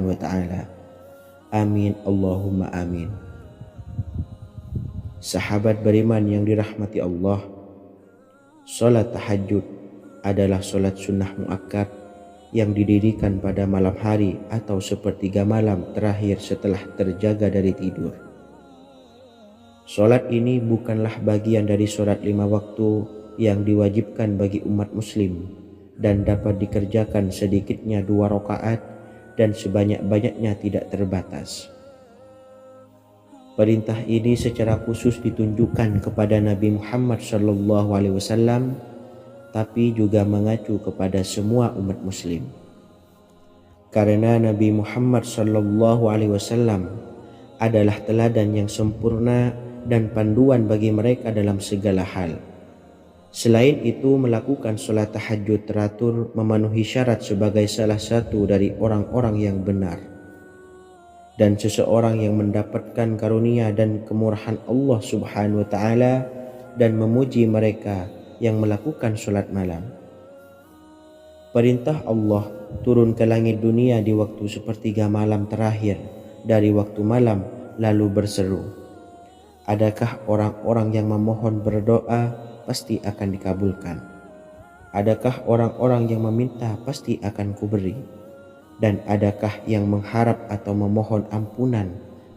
Subhanahu wa taala. Amin Allahumma amin. Sahabat beriman yang dirahmati Allah, salat tahajud adalah salat sunnah muakkad yang didirikan pada malam hari atau sepertiga malam terakhir setelah terjaga dari tidur. Salat ini bukanlah bagian dari salat 5 waktu yang diwajibkan bagi umat muslim dan dapat dikerjakan sedikitnya 2 rakaat dan sebanyak-banyaknya tidak terbatas. Perintah ini secara khusus ditunjukkan kepada Nabi Muhammad SAW, tapi juga mengacu kepada semua umat muslim. Karena Nabi Muhammad SAW adalah teladan yang sempurna dan panduan bagi mereka dalam segala hal. Selain itu, melakukan sholat tahajud teratur memenuhi syarat sebagai salah satu dari orang-orang yang benar. Dan seseorang yang mendapatkan karunia dan kemurahan Allah Subhanahu wa taala dan memuji mereka yang melakukan sholat malam. Perintah Allah turun ke langit dunia di waktu sepertiga malam terakhir dari waktu malam lalu berseru, adakah orang-orang yang memohon berdoa pasti akan dikabulkan? Adakah orang-orang yang meminta pasti akan kuberi? Dan adakah yang mengharap atau memohon ampunan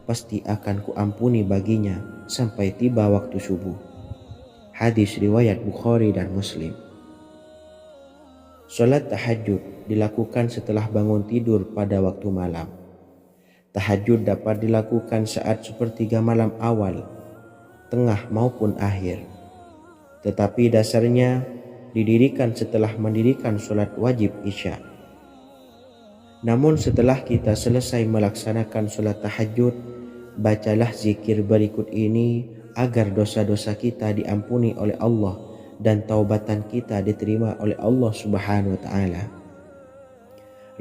pasti akan kuampuni baginya sampai tiba waktu subuh. Hadis riwayat Bukhari dan Muslim. Salat tahajud dilakukan setelah bangun tidur pada waktu malam. Tahajud dapat dilakukan saat sepertiga malam awal, tengah maupun akhir. Tetapi dasarnya didirikan setelah mendirikan salat wajib Isya. Namun setelah kita selesai melaksanakan salat tahajud, bacalah zikir berikut ini agar dosa-dosa kita diampuni oleh Allah dan taubatan kita diterima oleh Allah Subhanahu wa taala.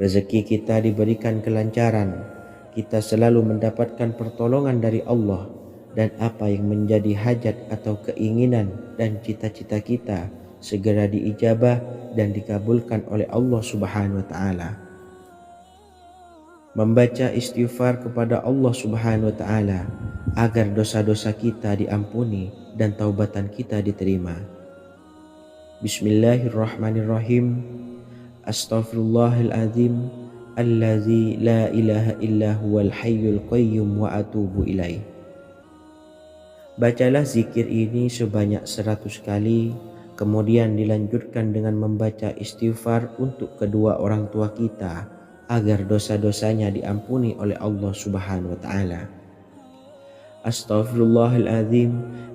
Rezeki kita diberikan kelancaran, kita selalu mendapatkan pertolongan dari Allah, dan apa yang menjadi hajat atau keinginan dan cita-cita kita segera diijabah dan dikabulkan oleh Allah Subhanahu wa taala. Membaca istighfar kepada Allah Subhanahu wa taala agar dosa-dosa kita diampuni dan taubatan kita diterima. Bismillahirrahmanirrahim. Astaghfirullahaladzim allazi la ilaha illa huwal hayyul qayyum wa atubu ilaih. Bacalah zikir ini sebanyak 100 kali, kemudian dilanjutkan dengan membaca istighfar untuk kedua orang tua kita agar dosa-dosanya diampuni oleh Allah Subhanahu wa taala. Astaghfirullahaladzim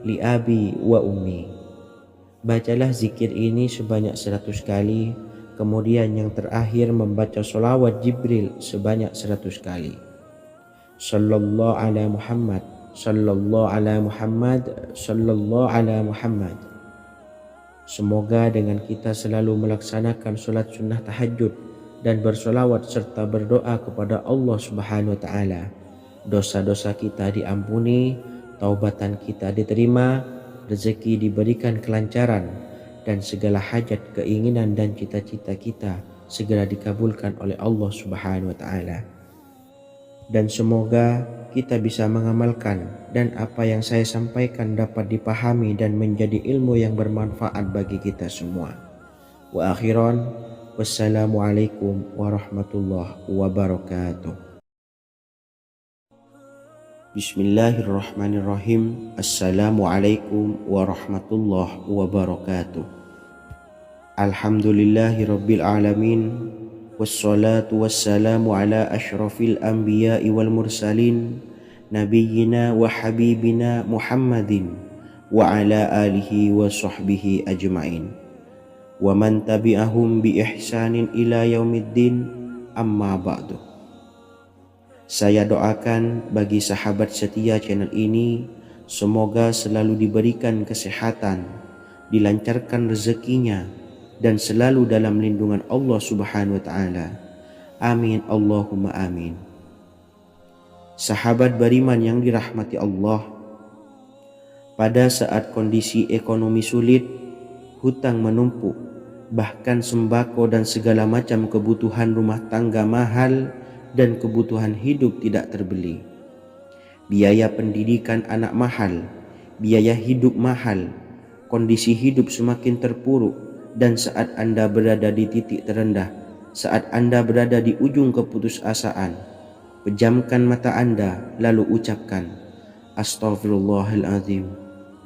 li abi wa ummi. Bacalah zikir ini sebanyak 100 kali, kemudian yang terakhir membaca sholawat Jibril sebanyak 100 kali. Sallallahu ala Muhammad, sallallahu ala Muhammad, sallallahu ala Muhammad. Semoga dengan kita selalu melaksanakan sholat sunnah tahajud dan bersolawat serta berdoa kepada Allah Subhanahu wa taala, dosa-dosa kita diampuni, taubatan kita diterima, rezeki diberikan kelancaran, dan segala hajat, keinginan dan cita-cita kita segera dikabulkan oleh Allah Subhanahu wa taala. Dan semoga kita bisa mengamalkan dan apa yang saya sampaikan dapat dipahami dan menjadi ilmu yang bermanfaat bagi kita semua. Wa akhiran, wassalamualaikum warahmatullahi wabarakatuh. Bismillahirrahmanirrahim. Assalamualaikum warahmatullahi wabarakatuh. Alhamdulillahi rabbil alamin. Wassalatu wassalamu ala ashrafil anbiya'i wal mursalin, nabiyyina wa habibina Muhammadin wa ala alihi wa sahbihi ajma'in wa man tabi'ahum bi ihsanin ila yaumiddin, amma ba'du. Saya doakan bagi sahabat setia channel ini, semoga selalu diberikan kesehatan, dilancarkan rezekinya, dan selalu dalam lindungan Allah Subhanahu wa taala. Amin Allahumma amin. Sahabat beriman yang dirahmati Allah, pada saat kondisi ekonomi sulit, hutang menumpuk, bahkan sembako dan segala macam kebutuhan rumah tangga mahal, dan kebutuhan hidup tidak terbeli. Biaya pendidikan anak mahal, biaya hidup mahal, kondisi hidup semakin terpuruk, dan saat Anda berada di titik terendah, saat Anda berada di ujung keputusasaan, pejamkan mata Anda lalu ucapkan, Astaghfirullahaladzim,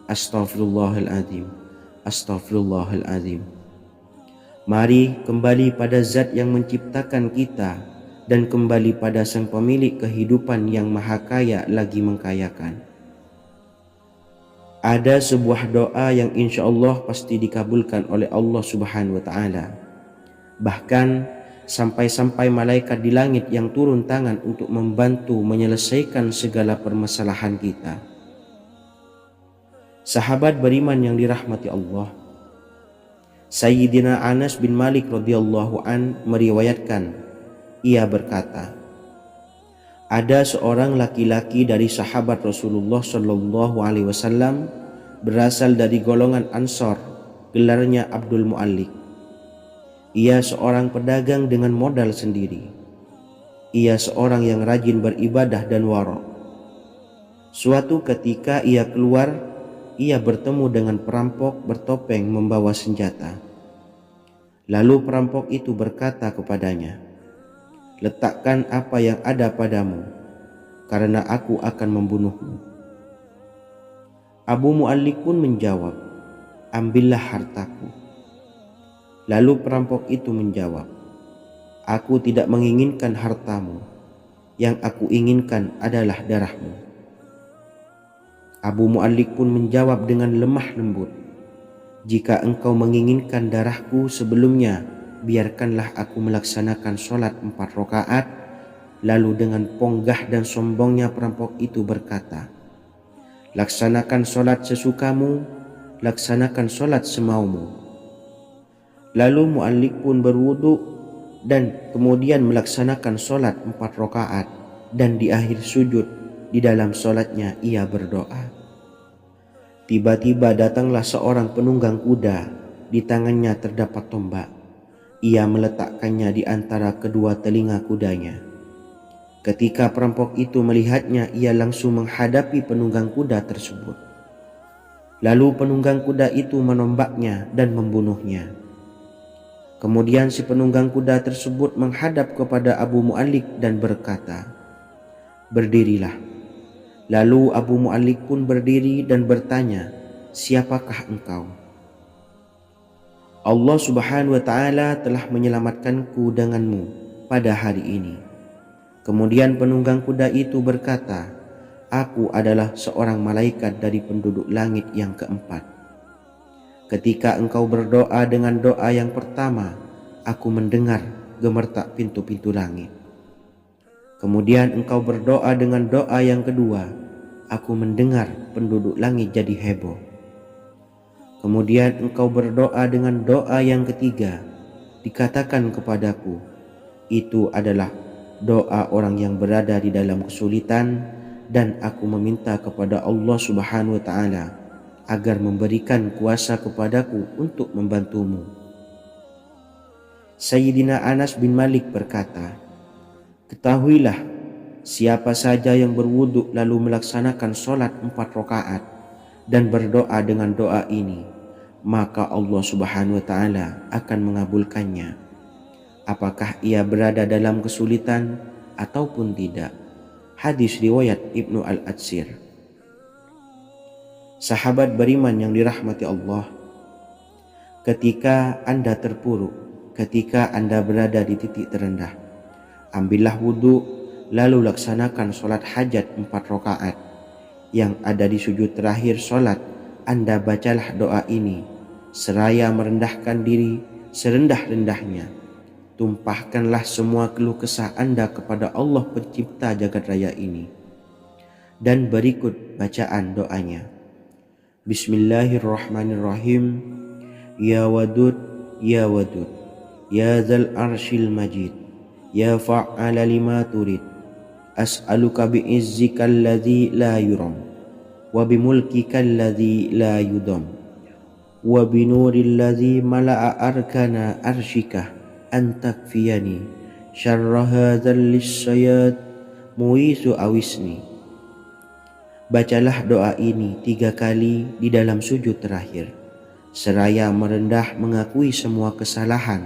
Astaghfirullahaladzim, Astaghfirullahaladzim. Mari kembali pada Zat yang menciptakan kita dan kembali pada Sang Pemilik kehidupan yang Maha Kaya lagi mengkayakan. Ada sebuah doa yang insya Allah pasti dikabulkan oleh Allah Subhanahu wa Ta'ala. Bahkan sampai-sampai malaikat di langit yang turun tangan untuk membantu menyelesaikan segala permasalahan kita. Sahabat beriman yang dirahmati Allah, Sayyidina Anas bin Malik radhiyallahu an meriwayatkan, ia berkata, ada seorang laki-laki dari sahabat Rasulullah Shallallahu Alaihi Wasallam berasal dari golongan Ansor, gelarnya Abdul Mu'allik. Ia seorang pedagang dengan modal sendiri. Ia seorang yang rajin beribadah dan wara'. Suatu ketika ia keluar, ia bertemu dengan perampok bertopeng membawa senjata. Lalu perampok itu berkata kepadanya, letakkan apa yang ada padamu, karena aku akan membunuhmu. Abu Mu'allik pun menjawab, ambillah hartaku. Lalu perampok itu menjawab, aku tidak menginginkan hartamu, yang aku inginkan adalah darahmu. Abu Mu'allik pun menjawab dengan lemah lembut, jika engkau menginginkan darahku sebelumnya, biarkanlah aku melaksanakan sholat 4 rakaat. Lalu dengan ponggah dan sombongnya perampok itu berkata, laksanakan sholat sesukamu, laksanakan sholat semaumu. Lalu Mu'allik pun berwudu dan kemudian melaksanakan sholat 4 rakaat, dan di akhir sujud di dalam sholatnya ia berdoa. Tiba-tiba datanglah seorang penunggang kuda, di tangannya terdapat tombak. Ia meletakkannya di antara kedua telinga kudanya. Ketika perampok itu melihatnya, ia langsung menghadapi penunggang kuda tersebut. Lalu penunggang kuda itu menombaknya dan membunuhnya. Kemudian si penunggang kuda tersebut menghadap kepada Abu Mu'allik dan berkata, berdirilah. Lalu Abu Mu'allik pun berdiri dan bertanya, siapakah engkau? Allah Subhanahu wa Ta'ala telah menyelamatkanku denganmu pada hari ini. Kemudian penunggang kuda itu berkata, aku adalah seorang malaikat dari penduduk langit yang keempat. Ketika engkau berdoa dengan doa yang pertama, aku mendengar gemertak pintu-pintu langit. Kemudian engkau berdoa dengan doa yang kedua, aku mendengar penduduk langit jadi heboh. Kemudian engkau berdoa dengan doa yang ketiga, dikatakan kepadaku, itu adalah doa orang yang berada di dalam kesulitan, dan aku meminta kepada Allah Subhanahu wa Ta'ala agar memberikan kuasa kepadaku untuk membantumu. Sayyidina Anas bin Malik berkata, ketahuilah, siapa saja yang berwudu lalu melaksanakan sholat 4 rakaat dan berdoa dengan doa ini, maka Allah Subhanahu wa Ta'ala akan mengabulkannya, apakah ia berada dalam kesulitan ataupun tidak. Hadis riwayat Ibnu Al-Atsir. Sahabat beriman yang dirahmati Allah, ketika Anda terpuruk, ketika Anda berada di titik terendah, ambillah wudu, lalu laksanakan sholat hajat 4 rakaat. Yang ada di sujud terakhir sholat, Anda bacalah doa ini, seraya merendahkan diri serendah-rendahnya. Tumpahkanlah semua keluh kesah Anda kepada Allah pencipta jagat raya ini. Dan berikut bacaan doanya. Bismillahirrahmanirrahim. Ya Wadud, Ya Wadud, Ya Dzal Arsyil Majid, Ya Fa'ala lima turid, as'aluka bi'izzika alladzi la yuram, wa bimulkika alladzi la yudam, wa binuril ladzi mala'a arkana arsyika, an takfiyani syarra hadzal lisyayat muizu awisni. Bacalah doa ini 3 kali di dalam sujud terakhir, seraya merendah mengakui semua kesalahan,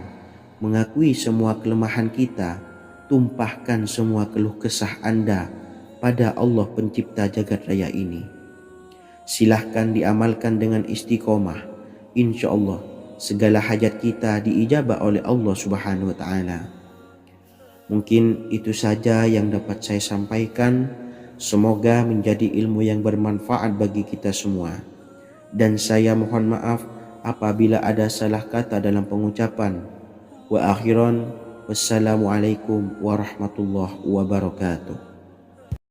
mengakui semua kelemahan kita, tumpahkan semua keluh kesah Anda pada Allah pencipta jagat raya ini. Silahkan diamalkan dengan istiqomah. Insya Allah segala hajat kita diijabah oleh Allah Subhanahu wa Ta'ala. Mungkin itu saja yang dapat saya sampaikan. Semoga menjadi ilmu yang bermanfaat bagi kita semua. Dan saya mohon maaf apabila ada salah kata dalam pengucapan. Wa akhiran, wassalamualaikum warahmatullahi wabarakatuh.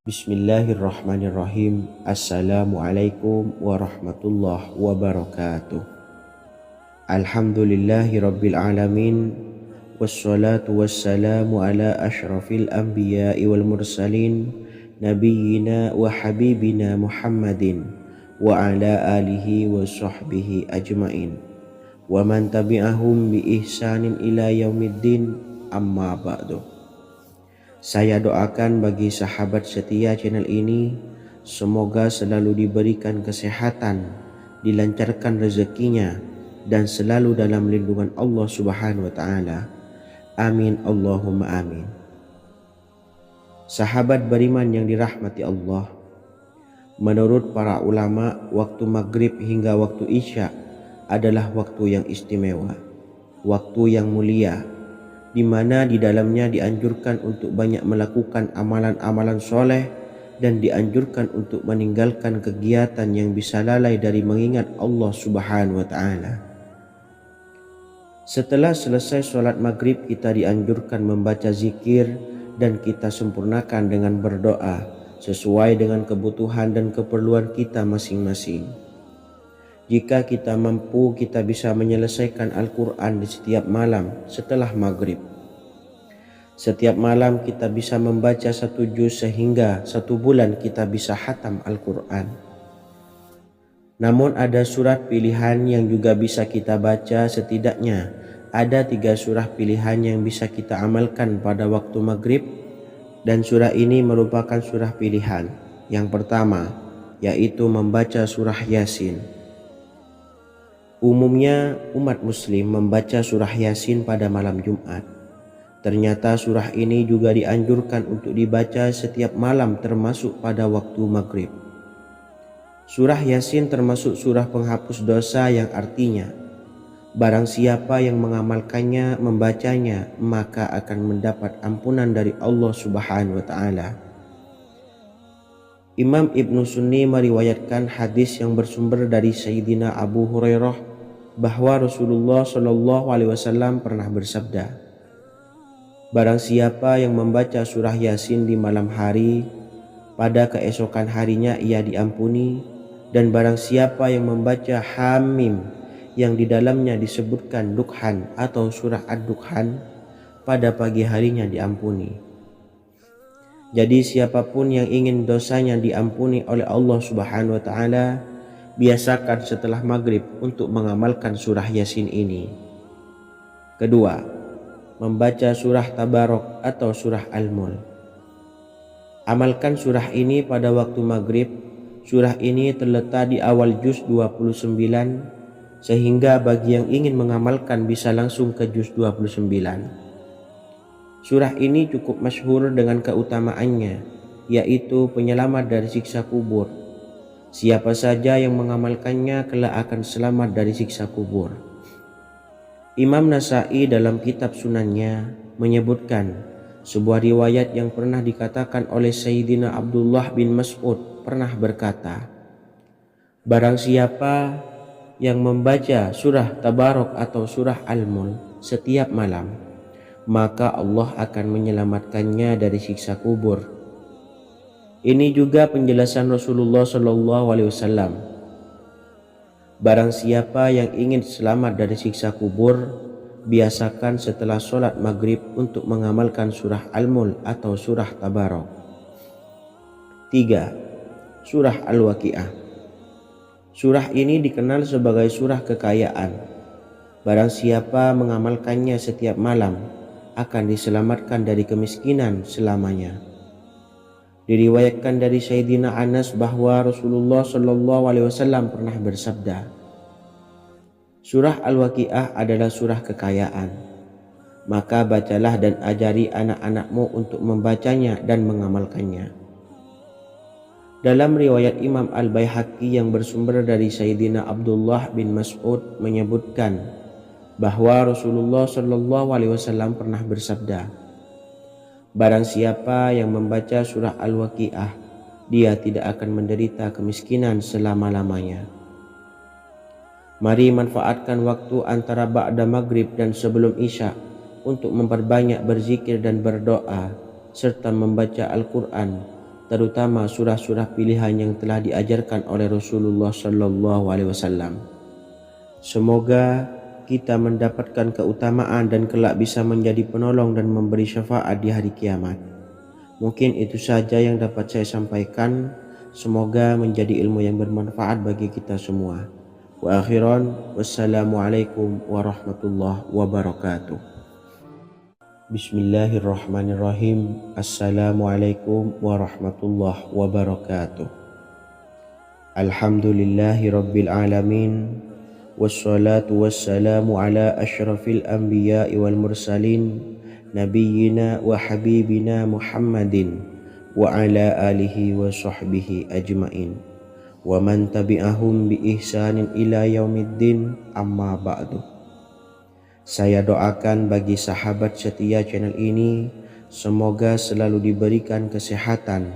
Bismillahirrahmanirrahim. Assalamualaikum warahmatullahi wabarakatuh. Alhamdulillahi rabbil alamin. Wassalatu wassalamu ala ashrafil anbiya'i wal mursalin, nabiyyina wa habibina Muhammadin wa ala alihi wa sahbihi ajmain wa man tabi'ahum bi ihsanin ila yaumiddin, amma ba'du. Saya doakan bagi sahabat setia channel ini, semoga selalu diberikan kesehatan, dilancarkan rezekinya, dan selalu dalam lindungan Allah Subhanahu wa Ta'ala. Amin Allahumma amin. Sahabat beriman yang dirahmati Allah, menurut para ulama, waktu maghrib hingga waktu isya adalah waktu yang istimewa, waktu yang mulia, di mana di dalamnya dianjurkan untuk banyak melakukan amalan-amalan soleh dan dianjurkan untuk meninggalkan kegiatan yang bisa lalai dari mengingat Allah Subhanahu wa Ta'ala. Setelah selesai sholat maghrib, kita dianjurkan membaca zikir dan kita sempurnakan dengan berdoa sesuai dengan kebutuhan dan keperluan kita masing-masing. Jika kita mampu, kita bisa menyelesaikan Al-Quran di setiap malam setelah maghrib. Setiap malam kita bisa membaca 1 juz sehingga 1 bulan kita bisa khatam Al-Quran. Namun ada surat pilihan yang juga bisa kita baca. Setidaknya ada 3 surah pilihan yang bisa kita amalkan pada waktu maghrib, dan surah ini merupakan surah pilihan. Yang pertama yaitu membaca surah Yasin. Umumnya umat muslim membaca surah Yasin pada malam Jumat. Ternyata surah ini juga dianjurkan untuk dibaca setiap malam termasuk pada waktu maghrib. Surah Yasin termasuk surah penghapus dosa, yang artinya barang siapa yang mengamalkannya, membacanya, maka akan mendapat ampunan dari Allah Subhanahu wa Ta'ala. Imam Ibnu Sunni meriwayatkan hadis yang bersumber dari Sayyidina Abu Hurairah bahwa Rasulullah Shallallahu Alaihi Wasallam pernah bersabda, barang siapa yang membaca surah Yasin di malam hari, pada keesokan harinya ia diampuni. Dan barang siapa yang membaca Hamim yang di dalamnya disebutkan Dukhan atau surah Ad-Dukhan, pada pagi harinya diampuni. Jadi siapapun yang ingin dosanya diampuni oleh Allah Subhanahu wa Ta'ala, biasakan setelah maghrib untuk mengamalkan surah Yasin ini. Kedua, membaca surah Tabarok atau surah Al-Mulk. Amalkan surah ini pada waktu maghrib. Surah ini terletak di awal juz 29, sehingga bagi yang ingin mengamalkan bisa langsung ke juz 29. Surah ini cukup masyhur dengan keutamaannya, yaitu penyelamat dari siksa kubur. Siapa saja yang mengamalkannya kelak akan selamat dari siksa kubur. Imam Nasa'i dalam kitab Sunannya menyebutkan sebuah riwayat yang pernah dikatakan oleh Sayyidina Abdullah bin Mas'ud pernah berkata, barang siapa yang membaca surah Tabarok atau surah Al-Mulk setiap malam, maka Allah akan menyelamatkannya dari siksa kubur. Ini juga penjelasan Rasulullah Shallallahu Alaihi Wasallam. Barang siapa yang ingin selamat dari siksa kubur, biasakan setelah sholat maghrib untuk mengamalkan surah Al-Mulk atau surah Tabarok. 3. Surah Al-Waqi'ah. Surah ini dikenal sebagai surah kekayaan. Barang siapa mengamalkannya setiap malam, akan diselamatkan dari kemiskinan selamanya. Diriwayatkan dari Sayyidina Anas bahwa Rasulullah Shallallahu Alaihi Wasallam pernah bersabda, surah Al-Waqiah adalah surah kekayaan. Maka bacalah dan ajari anak-anakmu untuk membacanya dan mengamalkannya. Dalam riwayat Imam Al-Baihaqi yang bersumber dari Sayyidina Abdullah bin Mas'ud menyebutkan bahwa Rasulullah Shallallahu Alaihi Wasallam pernah bersabda, barang siapa yang membaca surah Al-Waqiah, dia tidak akan menderita kemiskinan selama-lamanya. Mari manfaatkan waktu antara ba'da maghrib dan sebelum isya untuk memperbanyak berzikir dan berdoa serta membaca Al-Quran, terutama surah-surah pilihan yang telah diajarkan oleh Rasulullah Shallallahu Alaihi Wasallam. Semoga kita mendapatkan keutamaan dan kelak bisa menjadi penolong dan memberi syafaat di hari kiamat. Mungkin itu saja yang dapat saya sampaikan. Semoga menjadi ilmu yang bermanfaat bagi kita semua. Wa akhiran, wassalamualaikum warahmatullahi wabarakatuh. Bismillahirrahmanirrahim. Assalamualaikum warahmatullahi wabarakatuh. Alhamdulillahi rabbil alamin. Wassalatu wassalamu ala ashrafil anbiya'i wal mursalin nabiyyina wa habibina Muhammadin wa ala alihi wa sahbihi ajmain wa man tabi'ahum bi ihsanin ila yaumiddin, amma ba'du. Saya doakan bagi sahabat setia channel ini, semoga selalu diberikan kesehatan,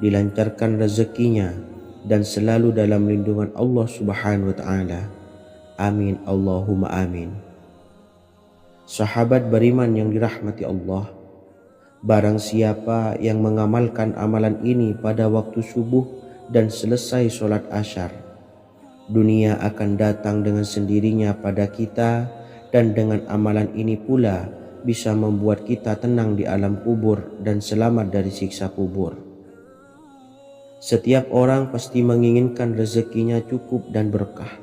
dilancarkan rezekinya, dan selalu dalam lindungan Allah Subhanahu wa Ta'ala. Amin Allahumma amin. Sahabat beriman yang dirahmati Allah, barang siapa yang mengamalkan amalan ini pada waktu subuh dan selesai sholat asyar, dunia akan datang dengan sendirinya pada kita, dan dengan amalan ini pula bisa membuat kita tenang di alam kubur dan selamat dari siksa kubur. Setiap orang pasti menginginkan rezekinya cukup dan berkah.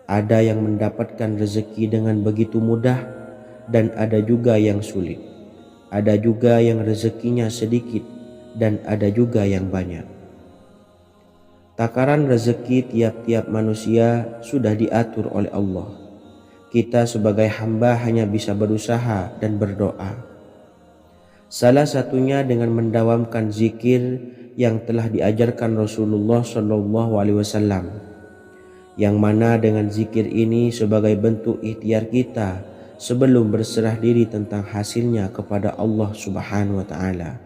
Ada yang mendapatkan rezeki dengan begitu mudah dan ada juga yang sulit. Ada juga yang rezekinya sedikit dan ada juga yang banyak. Takaran rezeki tiap-tiap manusia sudah diatur oleh Allah. Kita sebagai hamba hanya bisa berusaha dan berdoa. Salah satunya dengan mendawamkan zikir yang telah diajarkan Rasulullah Shallallahu Alaihi Wasallam, yang mana dengan zikir ini sebagai bentuk ikhtiar kita sebelum berserah diri tentang hasilnya kepada Allah Subhanahu wa Ta'ala.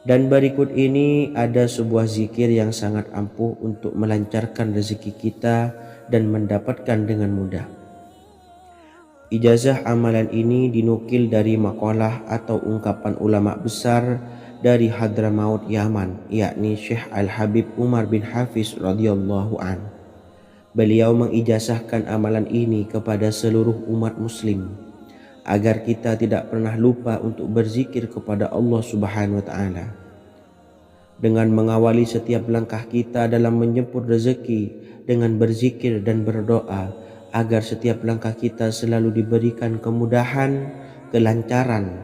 Dan berikut ini ada sebuah zikir yang sangat ampuh untuk melancarkan rezeki kita dan mendapatkan dengan mudah. Ijazah amalan ini dinukil dari makalah atau ungkapan ulama besar dari Hadramaut Yaman, yakni Syekh Al-Habib Umar bin Hafiz radhiyallahu an. Beliau mengijazahkan amalan ini kepada seluruh umat muslim agar kita tidak pernah lupa untuk berzikir kepada Allah Subhanahu wa Ta'ala. Dengan mengawali setiap langkah kita dalam menjemput rezeki dengan berzikir dan berdoa agar setiap langkah kita selalu diberikan kemudahan, kelancaran,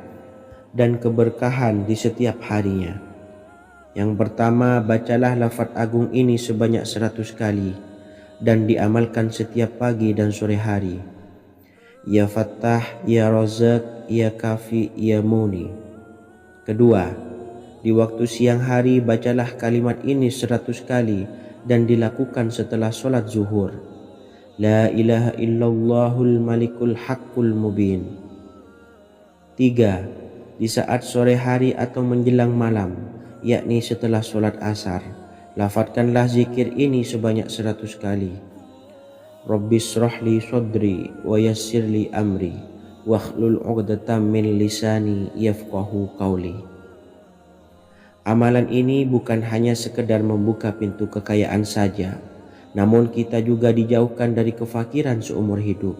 dan keberkahan di setiap harinya. Yang pertama, bacalah lafaz agung ini sebanyak 100 kali dan diamalkan setiap pagi dan sore hari. Ya Fattah, Ya Razak, Ya Kafi, Ya Muni. Kedua, di waktu siang hari bacalah kalimat ini 100 kali dan dilakukan setelah sholat zuhur. La ilaha illallahul malikul haqqul mubin. Tiga, di saat sore hari atau menjelang malam, yakni setelah sholat asar, lafadzkanlah zikir ini sebanyak 100 kali. Rabbishrahli sodri wa yassirli amri wakhlul 'uqdatam min lisani yafqahu qawli. Amalan ini bukan hanya sekedar membuka pintu kekayaan saja, namun kita juga dijauhkan dari kefakiran seumur hidup.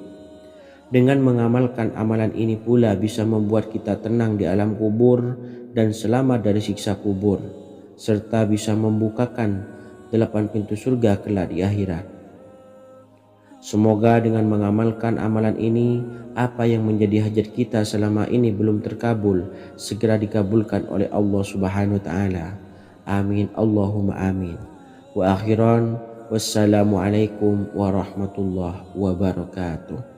Dengan mengamalkan amalan ini pula bisa membuat kita tenang di alam kubur dan selamat dari siksa kubur, serta bisa membukakan 8 pintu surga kelak di akhirat. Semoga dengan mengamalkan amalan ini, apa yang menjadi hajat kita selama ini belum terkabul, segera dikabulkan oleh Allah Subhanahu wa Ta'ala. Amin Allahumma amin. Wa akhiran, wassalamualaikum warahmatullahi wabarakatuh.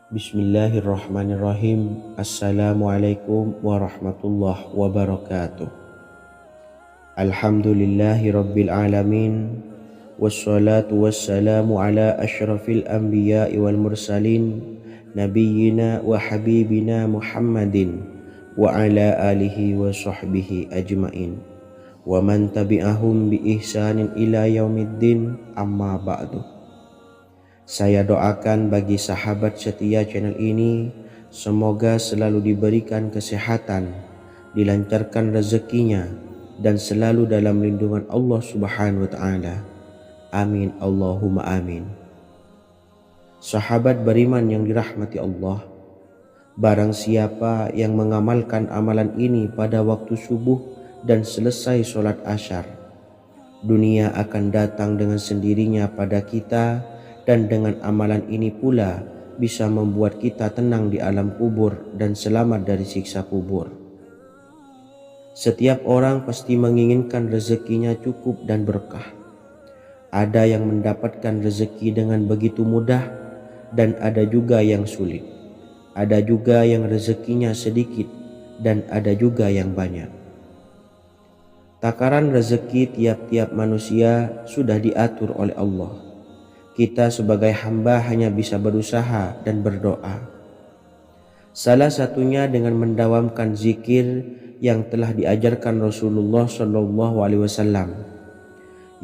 Bismillahirrahmanirrahim. Assalamualaikum warahmatullahi wabarakatuh. Alhamdulillahi rabbil alamin. Wassalatu wassalamu ala ashrafil anbiya'i wal mursalin, nabiyyina wa habibina Muhammadin wa ala alihi wa sahbihi ajmain, wa man tabi'ahum bi ihsanin ila yaumiddin, amma ba'du. Saya doakan bagi sahabat setia channel ini, semoga selalu diberikan kesehatan, dilancarkan rezekinya, dan selalu dalam lindungan Allah Subhanahu wa Ta'ala. Amin Allahumma amin. Sahabat beriman yang dirahmati Allah, barang siapa yang mengamalkan amalan ini pada waktu subuh dan selesai sholat asyar, dunia akan datang dengan sendirinya pada kita, dan dengan amalan ini pula bisa membuat kita tenang di alam kubur dan selamat dari siksa kubur. Setiap orang pasti menginginkan rezekinya cukup dan berkah. Ada yang mendapatkan rezeki dengan begitu mudah, dan ada juga yang sulit. Ada juga yang rezekinya sedikit, dan ada juga yang banyak. Takaran rezeki tiap-tiap manusia sudah diatur oleh Allah. Kita sebagai hamba hanya bisa berusaha dan berdoa. Salah satunya dengan mendawamkan zikir yang telah diajarkan Rasulullah SAW,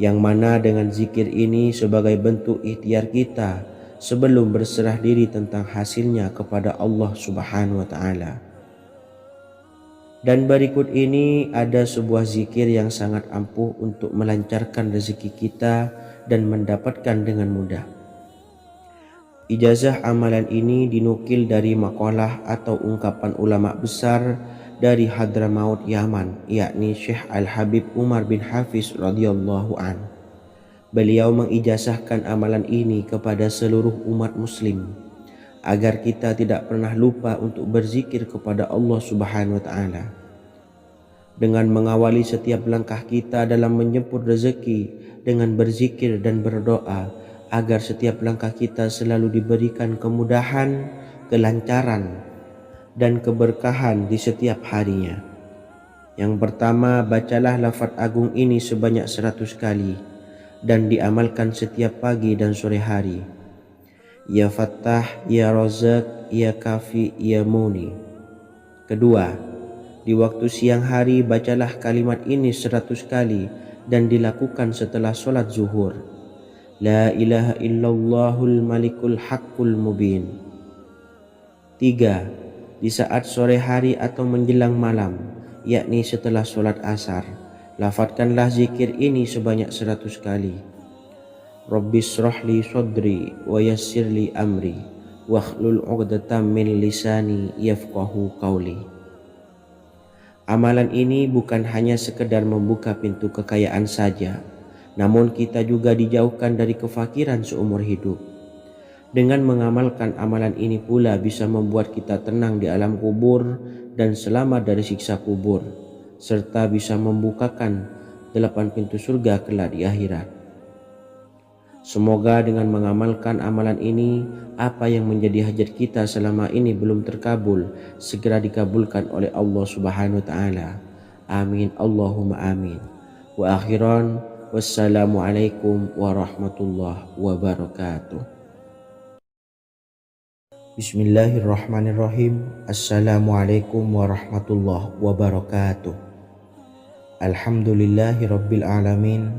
yang mana dengan zikir ini sebagai bentuk ikhtiar kita sebelum berserah diri tentang hasilnya kepada Allah Subhanahu wa Ta'ala. Dan berikut ini ada sebuah zikir yang sangat ampuh untuk melancarkan rezeki kita dan mendapatkan dengan mudah. Ijazah amalan ini dinukil dari makalah atau ungkapan ulama besar dari Hadramaut Yaman, yakni Syekh Al-Habib Umar bin Hafiz radhiyallahu an. Beliau mengijazahkan amalan ini kepada seluruh umat muslim agar kita tidak pernah lupa untuk berzikir kepada Allah Subhanahu wa Ta'ala. Dengan mengawali setiap langkah kita dalam menjemput rezeki dengan berzikir dan berdoa agar setiap langkah kita selalu diberikan kemudahan, kelancaran, dan keberkahan di setiap harinya. Yang pertama, bacalah lafaz agung ini sebanyak 100 kali dan diamalkan setiap pagi dan sore hari. Ya Fattah, Ya Razak, Ya Kafi, Ya Muni. Kedua, di waktu siang hari bacalah kalimat ini 100 kali dan dilakukan setelah sholat zuhur. La ilaha illallahul malikul haqqul mubin. Tiga, di saat sore hari atau menjelang malam, yakni setelah sholat asar, lafadzkanlah zikir ini sebanyak 100 kali. Rabbis shrahli sodri wa yassirli amri wakhlul 'uqdatam min lisani yafqahu qawli. Amalan ini bukan hanya sekedar membuka pintu kekayaan saja, namun kita juga dijauhkan dari kefakiran seumur hidup. Dengan mengamalkan amalan ini pula bisa membuat kita tenang di alam kubur dan selamat dari siksa kubur, serta bisa membukakan 8 pintu surga kelak di akhirat. Semoga dengan mengamalkan amalan ini, apa yang menjadi hajat kita selama ini belum terkabul, segera dikabulkan oleh Allah Subhanahu wa Ta'ala. Amin Allahumma amin. Wa akhiran, wassalamualaikum warahmatullahi wabarakatuh. Bismillahirrahmanirrahim. Assalamualaikum warahmatullahi wabarakatuh. Alhamdulillahi rabbil alamin.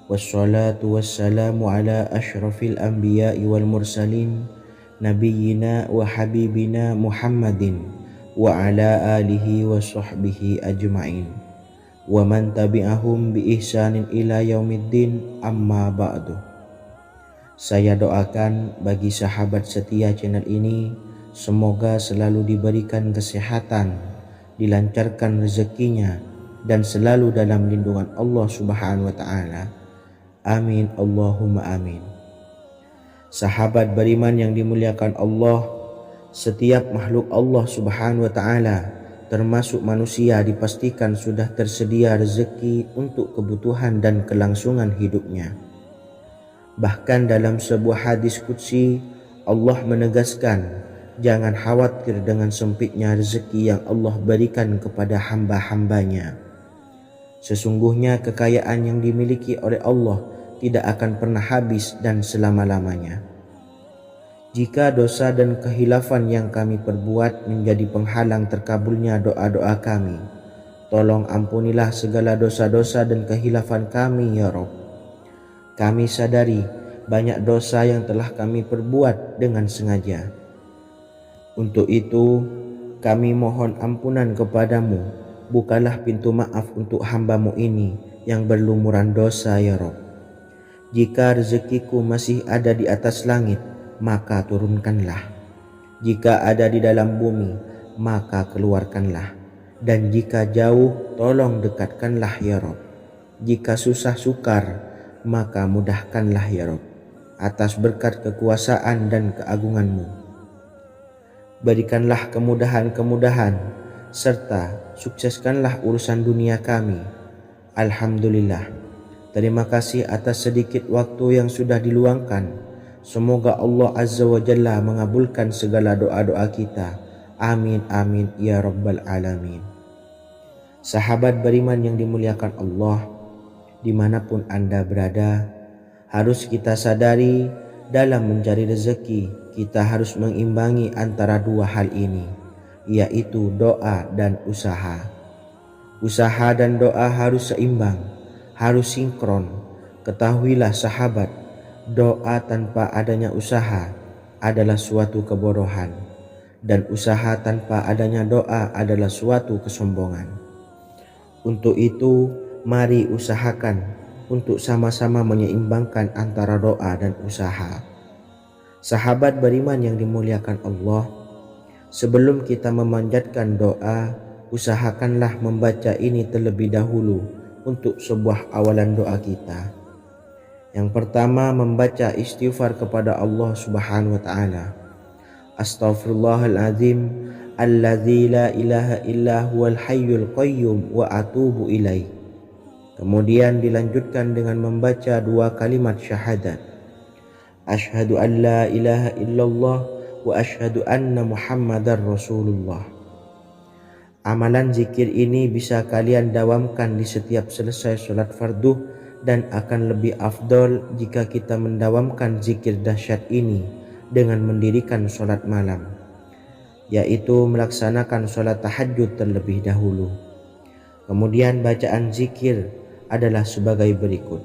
Wassalatu wassalamu ala ashrafil anbiya'i wal mursalin, nabiyyina wa habibina Muhammadin wa ala alihi wa sahbihi ajmain, wa man tabi'ahum bi ihsanin ila yaumiddin, amma ba'du. Saya doakan bagi sahabat setia channel ini, semoga selalu diberikan kesehatan, dilancarkan rezekinya, dan selalu dalam lindungan Allah Subhanahu wa Ta'ala. Amin Allahumma amin. Sahabat beriman yang dimuliakan Allah, setiap makhluk Allah Subhanahu wa taala termasuk manusia dipastikan sudah tersedia rezeki untuk kebutuhan dan kelangsungan hidupnya. Bahkan dalam sebuah hadis qudsi Allah menegaskan, jangan khawatir dengan sempitnya rezeki yang Allah berikan kepada hamba-hambanya. Sesungguhnya kekayaan yang dimiliki oleh Allah tidak akan pernah habis dan selama-lamanya. Jika dosa dan kehilafan yang kami perbuat menjadi penghalang terkabulnya doa-doa kami, tolong ampunilah segala dosa-dosa dan kehilafan kami ya Rabb. Kami sadari banyak dosa yang telah kami perbuat dengan sengaja. Untuk itu kami mohon ampunan kepadamu, bukalah pintu maaf untuk hamba-Mu ini yang berlumuran dosa ya Rabb. Jika rezekiku masih ada di atas langit, maka turunkanlah. Jika ada di dalam bumi, maka keluarkanlah. Dan jika jauh, tolong dekatkanlah ya Rabb. Jika susah sukar, maka mudahkanlah ya Rabb, atas berkat kekuasaan dan keagungan-Mu. Berikanlah kemudahan-kemudahan, serta sukseskanlah urusan dunia kami. Alhamdulillah. Terima kasih atas sedikit waktu yang sudah diluangkan. Semoga Allah Azza wa Jalla mengabulkan segala doa-doa kita. Amin amin ya rabbal alamin. Sahabat beriman yang dimuliakan Allah, dimanapun Anda berada, harus kita sadari dalam mencari rezeki kita harus mengimbangi antara dua hal ini, yaitu doa dan usaha. Usaha dan doa harus seimbang, harus sinkron. Ketahuilah sahabat, doa tanpa adanya usaha adalah suatu kebodohan, dan usaha tanpa adanya doa adalah suatu kesombongan. Untuk itu, mari usahakan untuk sama-sama menyeimbangkan antara doa dan usaha. Sahabat beriman yang dimuliakan Allah, sebelum kita memanjatkan doa, usahakanlah membaca ini terlebih dahulu untuk sebuah awalan doa kita. Yang pertama, membaca istighfar kepada Allah Subhanahu wa taala. Astaghfirullahaladzim alladzi la ilaha illa huwal hayyul qayyum wa atubu ilaih. Kemudian dilanjutkan dengan membaca dua kalimat syahadat. Asyhadu an la ilaha illallah wa asyhadu anna Muhammadar Rasulullah. Amalan zikir ini bisa kalian dawamkan di setiap selesai sholat fardu, dan akan lebih afdol jika kita mendawamkan zikir dahsyat ini dengan mendirikan sholat malam, yaitu melaksanakan sholat tahajud terlebih dahulu. Kemudian bacaan zikir adalah sebagai berikut.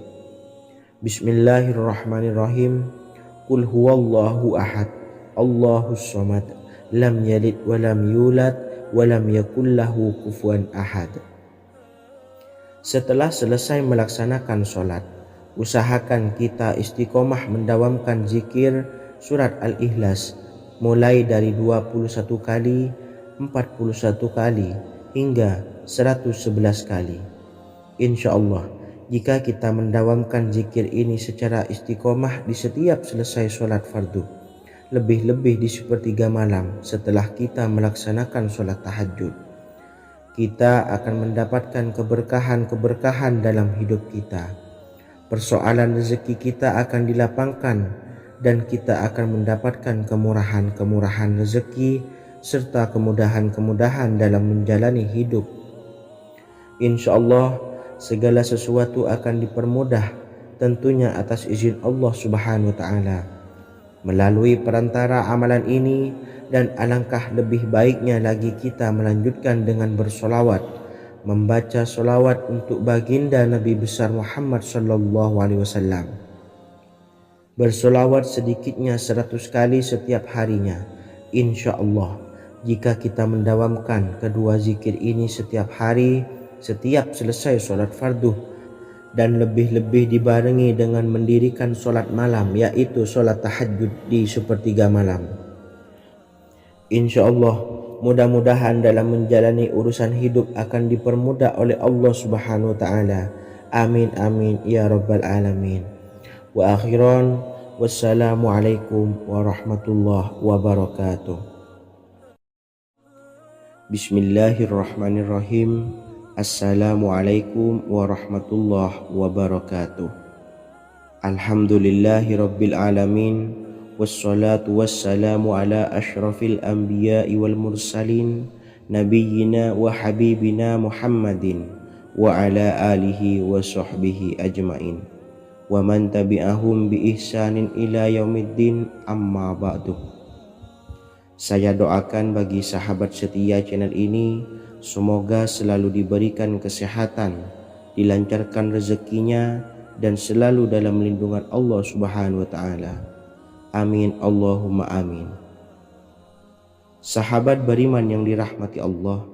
Bismillahirrahmanirrahim. Qul huwallahu ahad, Allahus samad, lam yalid wa lam yulad wa lam yakul lahu kufuwan ahad. Setelah selesai melaksanakan sholat, usahakan kita istiqomah mendawamkan zikir surat Al-Ikhlas mulai dari 21 kali, 41 kali, hingga 111 kali. Insya Allah, jika kita mendawamkan zikir ini secara istiqomah di setiap selesai sholat fardu, lebih-lebih di sepertiga malam setelah kita melaksanakan sholat tahajud, kita akan mendapatkan keberkahan-keberkahan dalam hidup kita. Persoalan rezeki kita akan dilapangkan, dan kita akan mendapatkan kemurahan-kemurahan rezeki serta kemudahan-kemudahan dalam menjalani hidup. Insya Allah, segala sesuatu akan dipermudah, tentunya atas izin Allah Subhanahu wa taala. Melalui perantara amalan ini, dan alangkah lebih baiknya lagi kita melanjutkan dengan bersolawat, membaca solawat untuk baginda Nabi besar Muhammad sallallahu alaihi wasallam. Bersolawat sedikitnya 100 kali setiap harinya. Insya Allah, jika kita mendawamkan kedua zikir ini setiap hari, setiap selesai sholat fardu, dan lebih-lebih dibarengi dengan mendirikan sholat malam, yaitu sholat tahajud di sepertiga malam, insya Allah mudah-mudahan dalam menjalani urusan hidup akan dipermudah oleh Allah Subhanahu wa ta'ala. Amin amin ya rabbal alamin. Wa akhiran, Wassalamualaikum warahmatullahi wabarakatuh. Bismillahirrahmanirrahim. Assalamualaikum warahmatullahi wabarakatuh. Alhamdulillahi rabbil alamin. Wassalatu wassalamu ala ashrafil anbiya'i wal mursalin, nabiyyina wa habibina Muhammadin wa ala alihi wa sahbihi ajmain wa man tabi'ahum bi ihsanin ila yaumiddin, amma ba'du. Saya doakan bagi sahabat setia channel ini, semoga selalu diberikan kesehatan, dilancarkan rezekinya, dan selalu dalam lindungan Allah Subhanahu wa Ta'ala. Amin Allahumma amin. Sahabat beriman yang dirahmati Allah,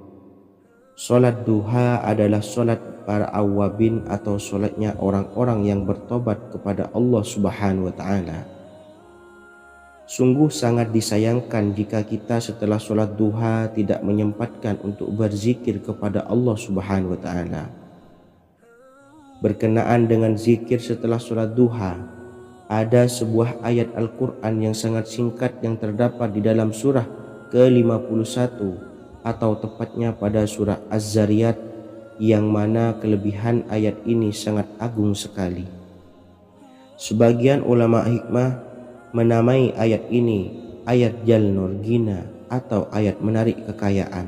solat duha adalah solat para awabin atau solatnya orang-orang yang bertobat kepada Allah Subhanahu wa Ta'ala. Sungguh sangat disayangkan jika kita setelah solat duha tidak menyempatkan untuk berzikir kepada Allah Subhanahu wa Ta'ala. Berkenaan dengan zikir setelah solat duha, ada sebuah ayat Al-Quran yang sangat singkat yang terdapat di dalam surah ke-51 atau tepatnya pada surah Az-Zariyat, yang mana kelebihan ayat ini sangat agung sekali. Sebagian ulama hikmah menamai ayat ini ayat Jalnur Gina atau ayat menarik kekayaan.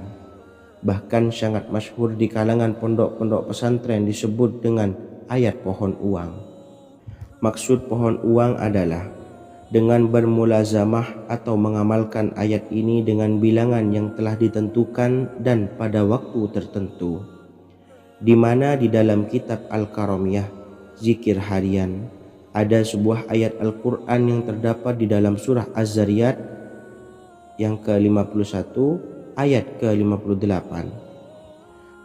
Bahkan sangat masyhur di kalangan pondok-pondok pesantren disebut dengan ayat pohon uang. Maksud pohon uang adalah dengan bermulazamah atau mengamalkan ayat ini dengan bilangan yang telah ditentukan dan pada waktu tertentu, di mana di dalam kitab Al-Karamiyah zikir harian ada sebuah ayat Al-Quran yang terdapat di dalam surah Az-Zariyat yang ke-51 ayat ke-58.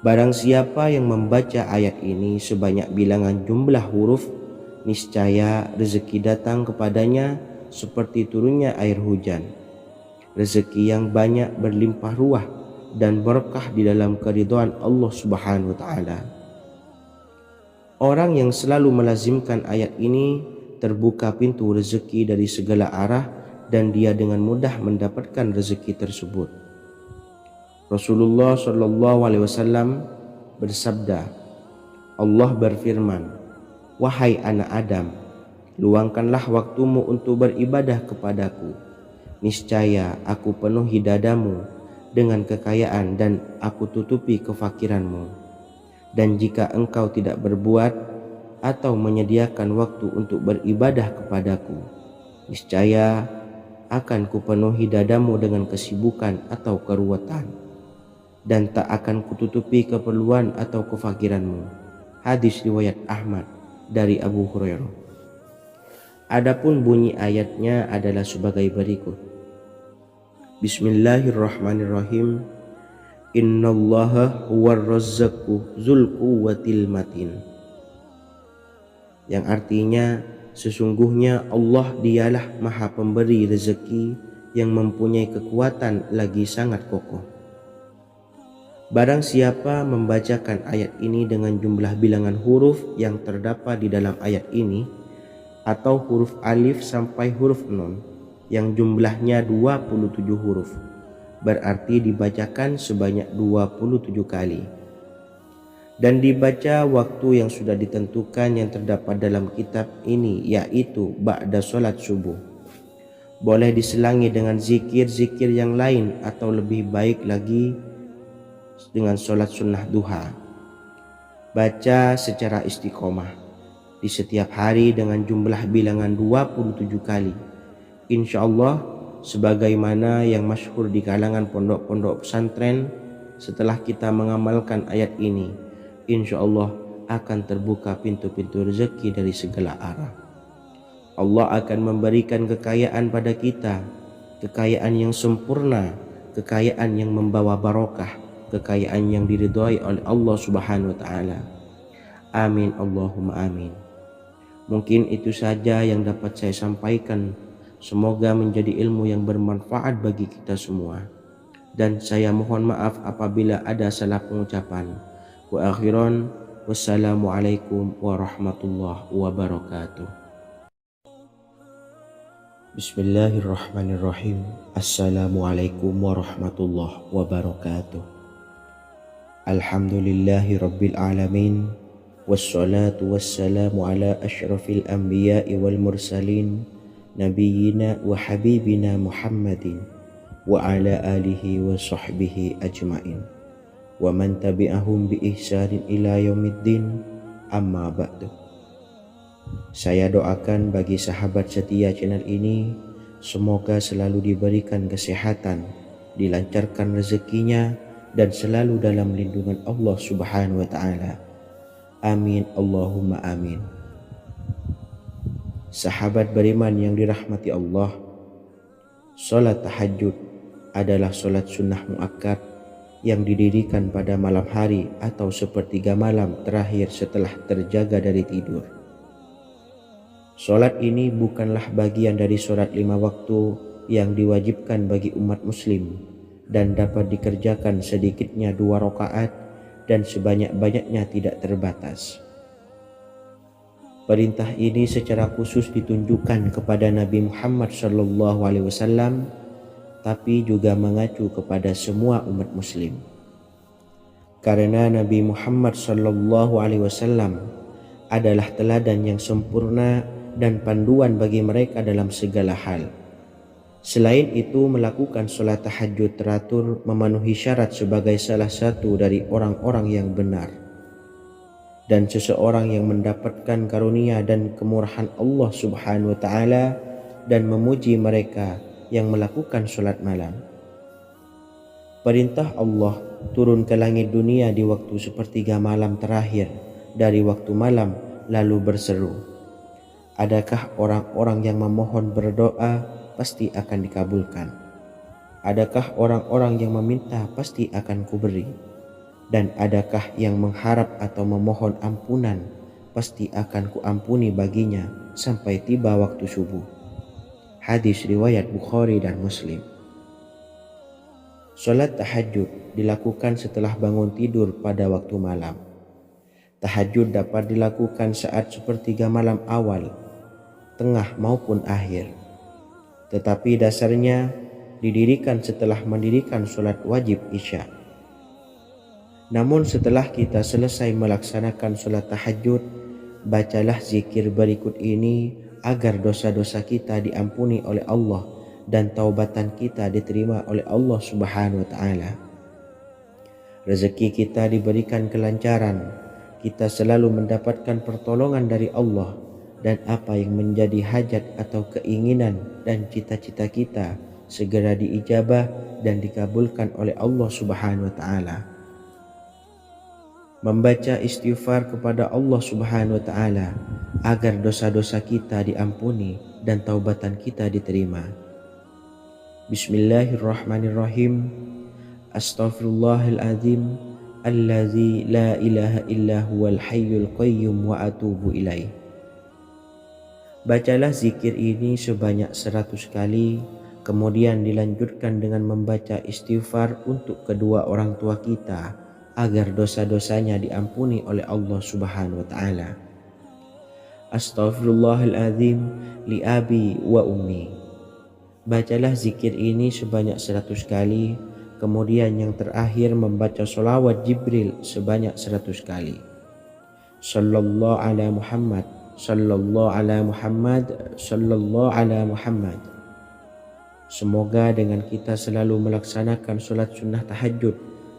Barang siapa yang membaca ayat ini sebanyak bilangan jumlah huruf, niscaya rezeki datang kepadanya seperti turunnya air hujan, rezeki yang banyak berlimpah ruah dan berkah di dalam keridhaan Allah Subhanahu wa Ta'ala. Orang yang selalu melazimkan ayat ini terbuka pintu rezeki dari segala arah dan dia dengan mudah mendapatkan rezeki tersebut. Rasulullah SAW bersabda, Allah berfirman, "Wahai anak Adam, luangkanlah waktumu untuk beribadah kepadaku. Niscaya aku penuhi dadamu dengan kekayaan dan aku tutupi kefakiranmu. Dan jika engkau tidak berbuat atau menyediakan waktu untuk beribadah kepadaku, niscaya akan kupenuhi dadamu dengan kesibukan atau keruwetan, dan tak akan kututupi keperluan atau kefakiranmu." Hadis riwayat Ahmad dari Abu Hurairah. Adapun bunyi ayatnya adalah sebagai berikut. Bismillahirrahmanirrahim. Innallaha huwar razzaqu dzul quwwatil matin. Yang artinya, sesungguhnya Allah dialah maha pemberi rezeki yang mempunyai kekuatan lagi sangat kokoh. Barang siapa membacakan ayat ini dengan jumlah bilangan huruf yang terdapat di dalam ayat ini, atau huruf alif sampai huruf nun yang jumlahnya 27 huruf, berarti dibacakan sebanyak 27 kali, dan dibaca waktu yang sudah ditentukan yang terdapat dalam kitab ini, yaitu ba'da sholat subuh. Boleh diselangi dengan zikir-zikir yang lain atau lebih baik lagi dengan sholat sunnah duha. Baca secara istiqomah di setiap hari dengan jumlah bilangan 27 kali. Insya Allah, sebagaimana yang masyhur di kalangan pondok-pondok pesantren, setelah kita mengamalkan ayat ini, insya Allah akan terbuka pintu-pintu rezeki dari segala arah. Allah akan memberikan kekayaan pada kita, kekayaan yang sempurna, kekayaan yang membawa barokah, kekayaan yang diridhai oleh Allah Subhanahu wa Ta'ala. Amin Allahumma amin. Mungkin itu saja yang dapat saya sampaikan. Semoga menjadi ilmu yang bermanfaat bagi kita semua. Dan saya mohon maaf apabila ada salah pengucapan. Wa akhiran, wassalamualaikum warahmatullahi wabarakatuh. Bismillahirrahmanirrahim. Assalamualaikum warahmatullahi wabarakatuh. Alhamdulillahi rabbil alamin. Wassalatu wassalamu ala ashrafil anbiya'i wal mursalin, nabiyyina wa habibina Muhammadin wa ala alihi wa sahbihi ajmain wa man tabi'ahum bi ihsanin ila yaumiddin, amma ba'du. Saya doakan bagi sahabat setia channel ini, semoga selalu diberikan kesehatan, dilancarkan rezekinya, dan selalu dalam lindungan Allah Subhanahu wa Ta'ala. Amin Allahumma amin. Sahabat beriman yang dirahmati Allah, salat tahajud adalah salat sunnah muakkad yang didirikan pada malam hari atau sepertiga malam terakhir setelah terjaga dari tidur. Salat ini bukanlah bagian dari salat 5 waktu yang diwajibkan bagi umat muslim dan dapat dikerjakan sedikitnya 2 rakaat dan sebanyak-banyaknya tidak terbatas. Perintah ini secara khusus ditunjukkan kepada Nabi Muhammad SAW, tapi juga mengacu kepada semua umat muslim. Karena Nabi Muhammad SAW adalah teladan yang sempurna dan panduan bagi mereka dalam segala hal. Selain itu, melakukan sholat tahajud teratur memenuhi syarat sebagai salah satu dari orang-orang yang benar. Dan seseorang yang mendapatkan karunia dan kemurahan Allah Subhanahu wa Ta'ala dan memuji mereka yang melakukan sholat malam. Perintah Allah turun ke langit dunia di waktu sepertiga malam terakhir dari waktu malam lalu berseru, adakah orang-orang yang memohon berdoa pasti akan dikabulkan? Adakah orang-orang yang meminta pasti akan kuberi? Dan adakah yang mengharap atau memohon ampunan pasti akan kuampuni baginya sampai tiba waktu subuh? Hadis riwayat Bukhari dan Muslim. Salat tahajud dilakukan setelah bangun tidur pada waktu malam. Tahajud dapat dilakukan saat sepertiga malam awal, tengah maupun akhir. Tetapi dasarnya didirikan setelah mendirikan sholat wajib isya. Namun setelah kita selesai melaksanakan sholat tahajud, bacalah zikir berikut ini agar dosa-dosa kita diampuni oleh Allah dan taubatan kita diterima oleh Allah Subhanahu wa Ta'ala. Rezeki kita diberikan kelancaran, kita selalu mendapatkan pertolongan dari Allah, dan apa yang menjadi hajat atau keinginan dan cita-cita kita segera diijabah dan dikabulkan oleh Allah Subhanahu wa Ta'ala. Membaca istighfar kepada Allah Subhanahu wa Ta'ala agar dosa-dosa kita diampuni dan taubatan kita diterima. Bismillahirrahmanirrahim. Astaghfirullahaladzim allazi la ilaha illa huwal hayyul qayyum wa atubu ilaih. Bacalah zikir ini sebanyak 100 kali, kemudian dilanjutkan dengan membaca istighfar untuk kedua orang tua kita agar dosa-dosanya diampuni oleh Allah Subhanahu wa Ta'ala. Astaghfirullahaladzim li abi wa ummi. Bacalah zikir ini sebanyak 100 kali, kemudian yang terakhir membaca sholawat Jibril sebanyak 100 kali. Sallallahu ala Muhammad, sallallahu ala Muhammad, sallallahu ala Muhammad. Semoga dengan kita selalu melaksanakan sholat sunnah tahajud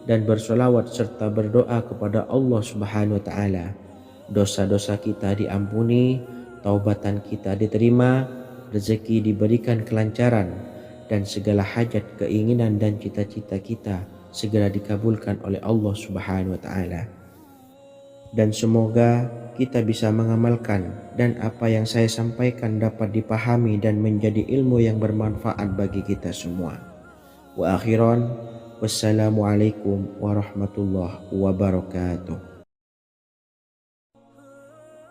dan bersolawat serta berdoa kepada Allah Subhanahu wa Ta'ala, dosa-dosa kita diampuni, taubatan kita diterima, rezeki diberikan kelancaran, dan segala hajat, keinginan dan cita-cita kita segera dikabulkan oleh Allah Subhanahu wa Ta'ala. Dan semoga kita bisa mengamalkan dan apa yang saya sampaikan dapat dipahami dan menjadi ilmu yang bermanfaat bagi kita semua. Wa akhiran, wassalamualaikum warahmatullahi wabarakatuh.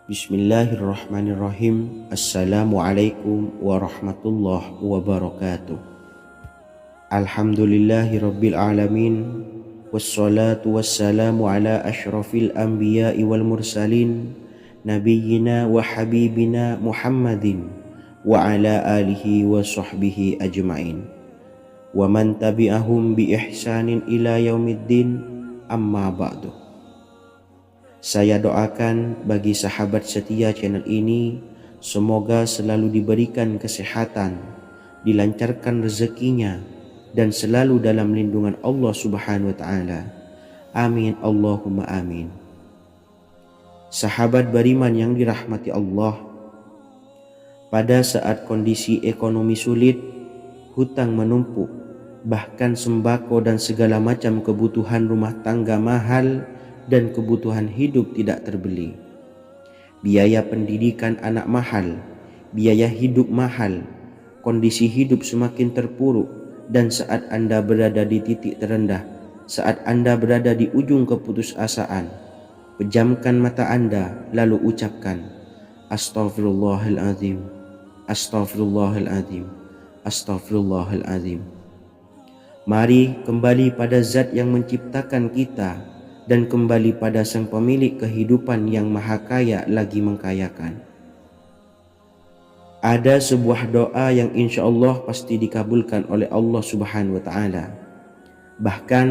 Bismillahirrahmanirrahim. Assalamualaikum warahmatullahi wabarakatuh. Alhamdulillahi rabbil alamin. Wassalatu wassalamu ala ashrafil anbiya'i wal mursalin, nabiyyina wa habibina Muhammadin wa ala alihi wa sahbihi ajma'in wa man tabi'ahum bi ihsanin ila yaumiddin, amma ba'du. Saya doakan bagi sahabat setia channel ini, semoga selalu diberikan kesehatan, dilancarkan rezekinya, dan selalu dalam lindungan Allah Subhanahu wa Ta'ala. Amin Allahumma amin. Sahabat beriman yang dirahmati Allah, pada saat kondisi ekonomi sulit, hutang menumpuk, bahkan sembako dan segala macam kebutuhan rumah tangga mahal dan kebutuhan hidup tidak terbeli. Biaya pendidikan anak mahal, biaya hidup mahal, kondisi hidup semakin terpuruk, dan saat Anda berada di titik terendah, saat Anda berada di ujung keputusasaan, pejamkan mata Anda lalu ucapkan Astaghfirullahaladzim, Astaghfirullahaladzim, Astaghfirullahaladzim. Mari kembali pada Zat yang menciptakan kita dan kembali pada Sang Pemilik kehidupan yang maha kaya lagi mengkayakan. Ada sebuah doa yang insya Allah pasti dikabulkan oleh Allah Subhanahu wa Ta'ala. Bahkan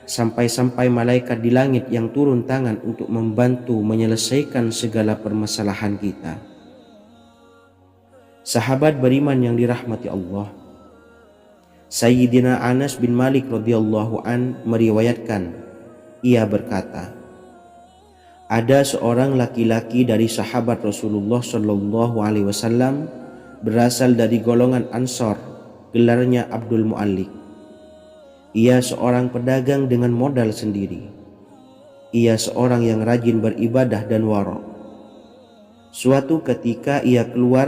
sampai-sampai malaikat di langit yang turun tangan untuk membantu menyelesaikan segala permasalahan kita. Sahabat beriman yang dirahmati Allah, Sayyidina Anas bin Malik radhiyallahu an meriwayatkan, ia berkata, ada seorang laki-laki dari sahabat Rasulullah Shallallahu Alaihi Wasallam berasal dari golongan Ansor, gelarnya Abdul Mu'allik. Ia seorang pedagang dengan modal sendiri. Ia seorang yang rajin beribadah dan wara'. Suatu ketika ia keluar,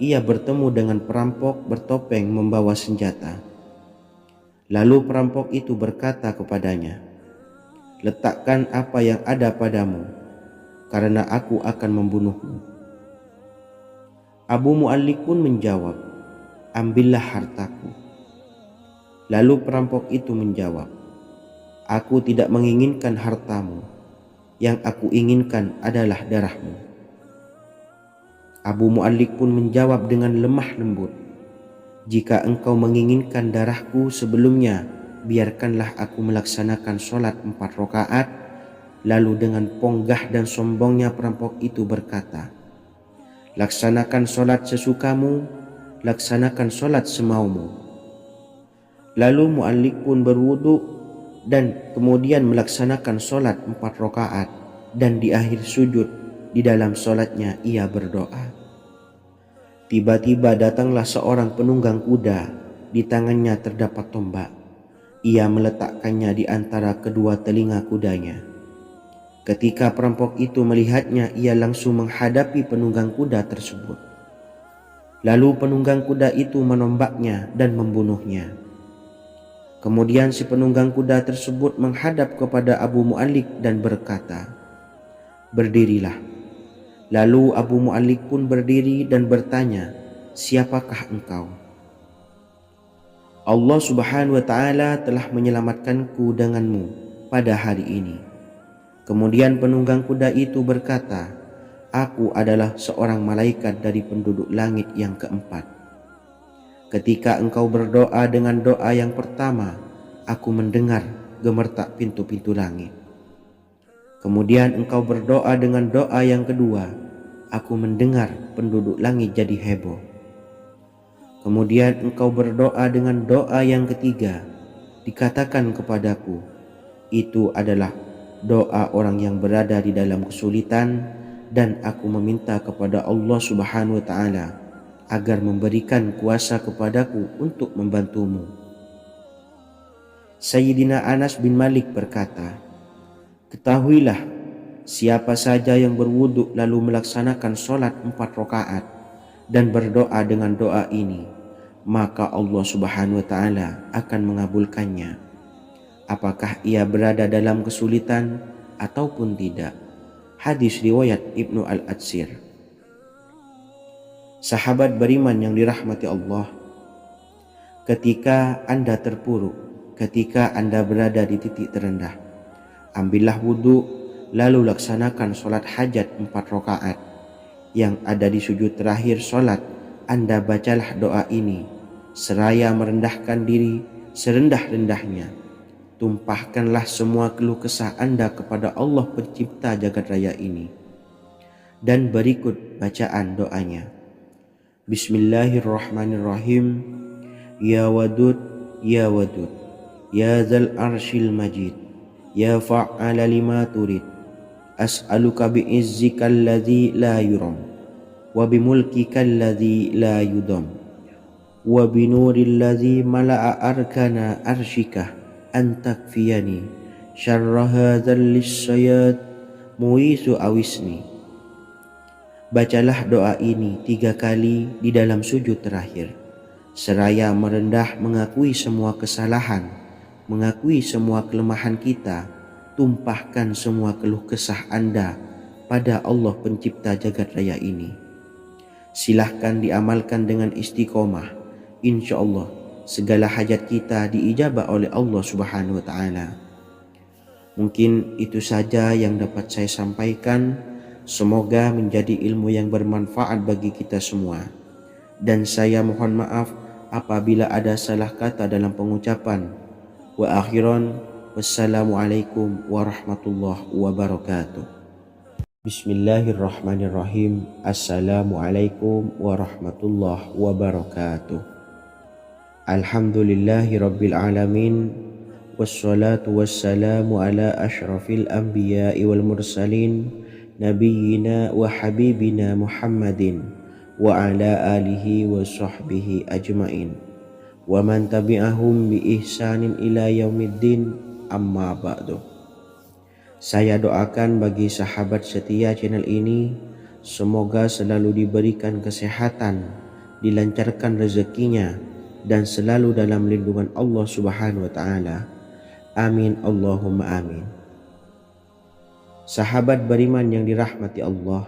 ia bertemu dengan perampok bertopeng membawa senjata. Lalu perampok itu berkata kepadanya, letakkan apa yang ada padamu, karena aku akan membunuhmu. Abu Mu'allik pun menjawab, ambillah hartaku. Lalu perampok itu menjawab, aku tidak menginginkan hartamu, yang aku inginkan adalah darahmu. Abu Mu'allik pun menjawab dengan lemah lembut, jika engkau menginginkan darahku sebelumnya, biarkanlah aku melaksanakan sholat 4 rakaat. Lalu dengan ponggah dan sombongnya perampok itu berkata, laksanakan sholat sesukamu, laksanakan sholat semaumu. Lalu Mu'allik pun berwudu dan kemudian melaksanakan sholat 4 rakaat, dan di akhir sujud di dalam sholatnya ia berdoa. Tiba-tiba datanglah seorang penunggang kuda, di tangannya terdapat tombak. Ia meletakkannya di antara kedua telinga kudanya. Ketika perampok itu melihatnya, ia langsung menghadapi penunggang kuda tersebut. Lalu penunggang kuda itu menombaknya dan membunuhnya. Kemudian si penunggang kuda tersebut menghadap kepada Abu Mu'allik dan berkata, berdirilah. Lalu Abu Mu'allik pun berdiri dan bertanya, siapakah engkau? Allah Subhanahu wa Ta'ala telah menyelamatkanku denganmu pada hari ini. Kemudian penunggang kuda itu berkata, aku adalah seorang malaikat dari penduduk langit yang keempat. Ketika engkau berdoa dengan doa yang pertama, aku mendengar gemertak pintu-pintu langit. Kemudian engkau berdoa dengan doa yang kedua, aku mendengar penduduk langit jadi heboh. Kemudian engkau berdoa dengan doa yang ketiga, dikatakan kepadaku, itu adalah doa orang yang berada di dalam kesulitan, dan aku meminta kepada Allah Subhanahu wa Ta'ala agar memberikan kuasa kepadaku untuk membantumu. Sayyidina Anas bin Malik berkata, ketahuilah, siapa saja yang berwudu lalu melaksanakan sholat 4 rakaat dan berdoa dengan doa ini, maka Allah Subhanahu wa Ta'ala akan mengabulkannya, apakah ia berada dalam kesulitan ataupun tidak. Hadis riwayat Ibnu Al-Atsir. Sahabat beriman yang dirahmati Allah, ketika Anda terpuruk, ketika Anda berada di titik terendah, ambillah wudhu, lalu laksanakan sholat hajat 4 rakaat. Yang ada di sujud terakhir sholat Anda bacalah doa ini seraya merendahkan diri serendah-rendahnya. Tumpahkanlah semua keluh kesah Anda kepada Allah pencipta jagat raya ini. Dan berikut bacaan doanya. Bismillahirrahmanirrahim. Ya Wadud, Ya Wadud, Ya Dzal Arsyil Majid, Ya Fa'ala lima turid, as'aluka bi'izzikal ladzi la yuram, wa bimulkikal ladzi la yudam, wa binuril ladzi mala'a arkana arsyika an takfiyani syarra hadzal lisyayat muisu awisni. Bacalah doa ini 3 kali di dalam sujud terakhir, seraya merendah mengakui semua kesalahan, mengakui semua kelemahan kita. Tumpahkan semua keluh kesah Anda pada Allah pencipta jagat raya ini. Silahkan diamalkan dengan istiqomah. Insya Allah segala hajat kita diijabah oleh Allah Subhanahu wa Ta'ala. Mungkin itu saja yang dapat saya sampaikan. Semoga menjadi ilmu yang bermanfaat bagi kita semua. Dan saya mohon maaf apabila ada salah kata dalam pengucapan. Wa akhiran, wassalamualaikum warahmatullahi wabarakatuh. Bismillahirrahmanirrahim. Assalamualaikum warahmatullahi wabarakatuh. Alhamdulillahi rabbil alamin, wassalatu wassalamu ala ashrafil anbiya'i wal mursalin, nabiyyina wa habibina Muhammadin wa ala alihi wa sahbihi ajmain, wa man tabi'ahum bi ihsanin ila yaumiddin, amma ba'du. Saya doakan bagi sahabat setia channel ini, semoga selalu diberikan kesehatan, dilancarkan rezekinya, dan selalu dalam lindungan Allah Subhanahu wa Ta'ala. Amin Allahumma amin. Sahabat beriman yang dirahmati Allah,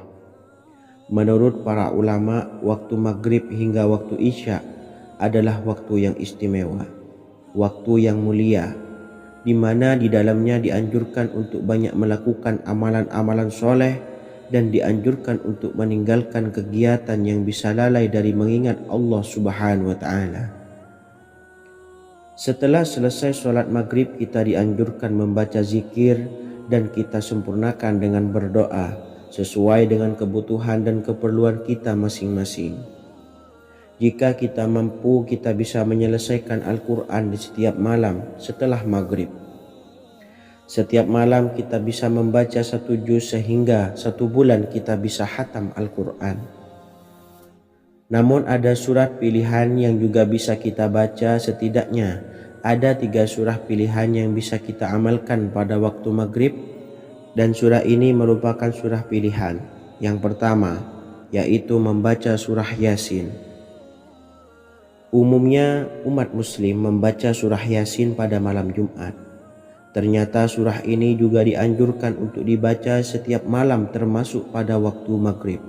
menurut para ulama, waktu maghrib hingga waktu isya adalah waktu yang istimewa, waktu yang mulia, di mana di dalamnya dianjurkan untuk banyak melakukan amalan-amalan soleh dan dianjurkan untuk meninggalkan kegiatan yang bisa lalai dari mengingat Allah Subhanahu wa Ta'ala. Setelah selesai sholat maghrib, kita dianjurkan membaca zikir dan kita sempurnakan dengan berdoa sesuai dengan kebutuhan dan keperluan kita masing-masing. Jika kita mampu, kita bisa menyelesaikan Al-Quran di setiap malam setelah maghrib. Setiap malam kita bisa membaca 1 juz sehingga 1 bulan kita bisa khatam Al-Quran. Namun ada surat pilihan yang juga bisa kita baca. Setidaknya ada 3 surah pilihan yang bisa kita amalkan pada waktu maghrib, dan surah ini merupakan surah pilihan. Yang pertama yaitu membaca surah Yasin. Umumnya umat muslim membaca surah Yasin pada malam Jumat. Ternyata surah ini juga dianjurkan untuk dibaca setiap malam termasuk pada waktu maghrib.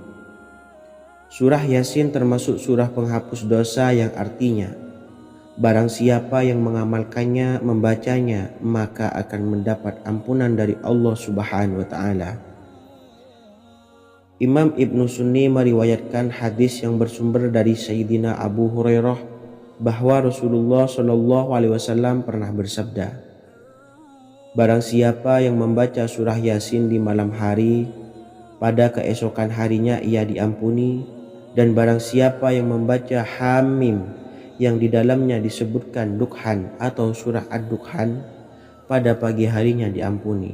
Surah Yasin termasuk surah penghapus dosa yang artinya barang siapa yang mengamalkannya, membacanya, maka akan mendapat ampunan dari Allah Subhanahu wa Ta'ala. Imam Ibnu Sunni meriwayatkan hadis yang bersumber dari Sayyidina Abu Hurairah bahwa Rasulullah Shallallahu Alaihi Wasallam pernah bersabda, barang siapa yang membaca surah Yasin di malam hari, pada keesokan harinya ia diampuni, dan barang siapa yang membaca Hamim yang di dalamnya disebutkan Dukhan atau surah Ad-Dukhan, pada pagi harinya diampuni.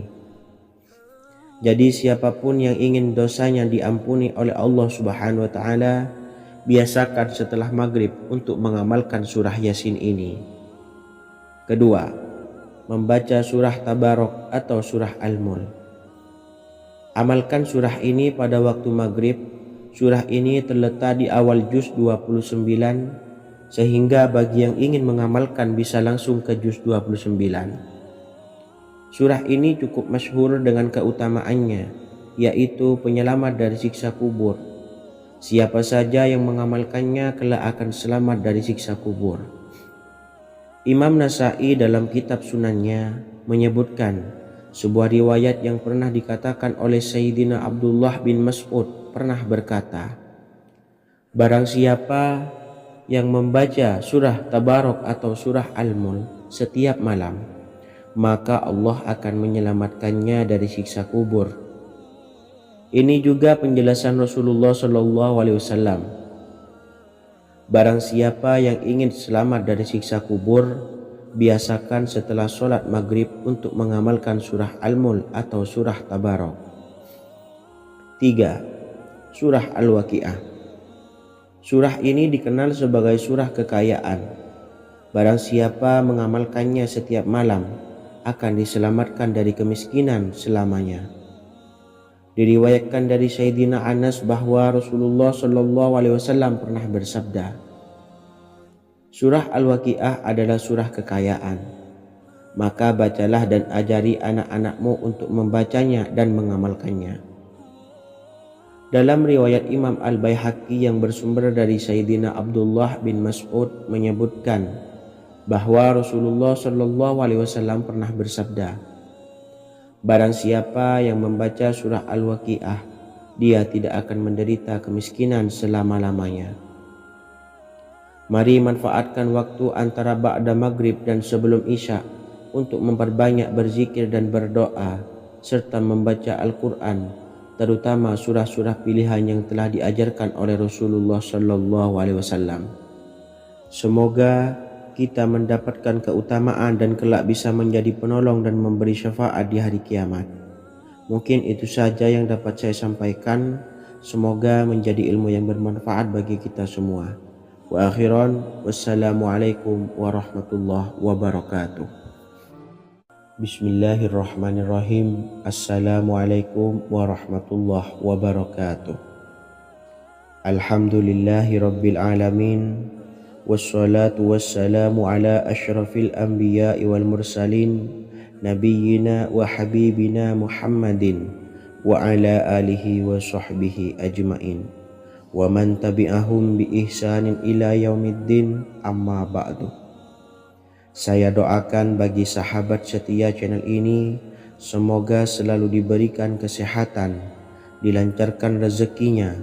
Jadi siapapun yang ingin dosanya diampuni oleh Allah Subhanahu wa Ta'ala, biasakan setelah maghrib untuk mengamalkan surah Yasin ini. Kedua, membaca surah Tabarok atau surah Al-Mulk. Amalkan surah ini pada waktu maghrib. Surah ini terletak di awal juz 29, sehingga bagi yang ingin mengamalkan bisa langsung ke juz 29. Surah ini cukup masyhur dengan keutamaannya, yaitu penyelamat dari siksa kubur. Siapa saja yang mengamalkannya kelak akan selamat dari siksa kubur. Imam Nasa'i dalam kitab Sunannya menyebutkan sebuah riwayat yang pernah dikatakan oleh Sayyidina Abdullah bin Mas'ud pernah berkata, Barang siapa yang membaca surah Tabarok atau surah Al-Mulk setiap malam, maka Allah akan menyelamatkannya dari siksa kubur. Ini juga penjelasan Rasulullah SAW. Barang siapa yang ingin selamat dari siksa kubur, biasakan setelah sholat maghrib untuk mengamalkan surah Al-Mulk atau surah Tabarok. 3. Surah Al-Waqiah. Surah ini dikenal sebagai surah kekayaan. Barang siapa mengamalkannya setiap malam, akan diselamatkan dari kemiskinan selamanya. Diriwayatkan dari Sayyidina Anas bahwa Rasulullah SAW pernah bersabda, surah Al-Waqiah adalah surah kekayaan. Maka bacalah dan ajari anak-anakmu untuk membacanya dan mengamalkannya. Dalam riwayat Imam Al-Baihaqi yang bersumber dari Sayyidina Abdullah bin Mas'ud menyebutkan bahwa Rasulullah SAW pernah bersabda, barang siapa yang membaca surah Al-Waqiah, dia tidak akan menderita kemiskinan selama-lamanya. Mari manfaatkan waktu antara ba'da maghrib dan sebelum isya untuk memperbanyak berzikir dan berdoa serta membaca Al-Quran, terutama surah-surah pilihan yang telah diajarkan oleh Rasulullah SAW. Semoga kita mendapatkan keutamaan dan kelak bisa menjadi penolong dan memberi syafaat di hari kiamat. Mungkin itu saja yang dapat saya sampaikan. Semoga menjadi ilmu yang bermanfaat bagi kita semua. Wa akhiran, wassalamualaikum warahmatullahi wabarakatuh. Bismillahirrahmanirrahim. Assalamualaikum warahmatullahi wabarakatuh. Alhamdulillahi rabbil alamin. Wassalatu wassalamu ala ashrafil anbiya'i wal mursalin, nabiyyina wa habibina Muhammadin wa ala alihi wa sahbihi ajmain, wa man tabi'ahum bi ihsanin ila yaumiddin, amma ba'du. Saya doakan bagi sahabat setia channel ini, semoga selalu diberikan kesehatan, dilancarkan rezekinya,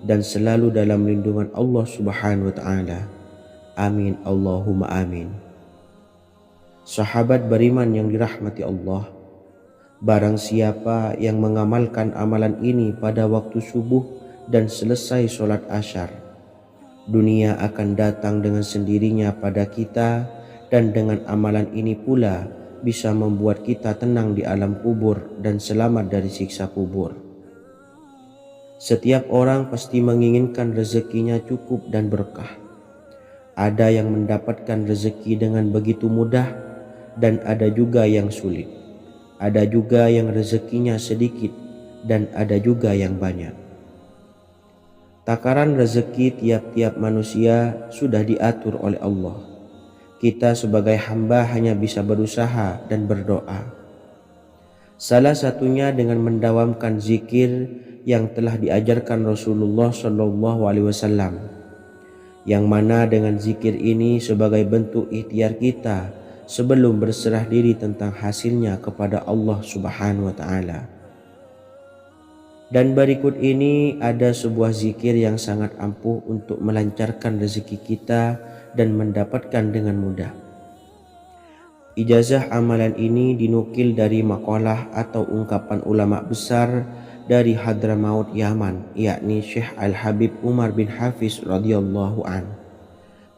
dan selalu dalam lindungan Allah Subhanahu wa Ta'ala. Amin Allahumma amin. Sahabat beriman yang dirahmati Allah, barang siapa yang mengamalkan amalan ini pada waktu subuh dan selesai sholat asyar, dunia akan datang dengan sendirinya pada kita, dan dengan amalan ini pula bisa membuat kita tenang di alam kubur dan selamat dari siksa kubur. Setiap orang pasti menginginkan rezekinya cukup dan berkah. Ada yang mendapatkan rezeki dengan begitu mudah dan ada juga yang sulit. Ada juga yang rezekinya sedikit dan ada juga yang banyak. Takaran rezeki tiap-tiap manusia sudah diatur oleh Allah. Kita sebagai hamba hanya bisa berusaha dan berdoa. Salah satunya dengan mendawamkan zikir yang telah diajarkan Rasulullah SAW, yang mana dengan zikir ini sebagai bentuk ikhtiar kita sebelum berserah diri tentang hasilnya kepada Allah Subhanahu wa Ta'ala. Dan berikut ini ada sebuah zikir yang sangat ampuh untuk melancarkan rezeki kita dan mendapatkan dengan mudah. Ijazah amalan ini dinukil dari makalah atau ungkapan ulama besar dari Hadramaut Yaman, yakni Syekh Al-Habib Umar bin Hafiz radhiyallahu an.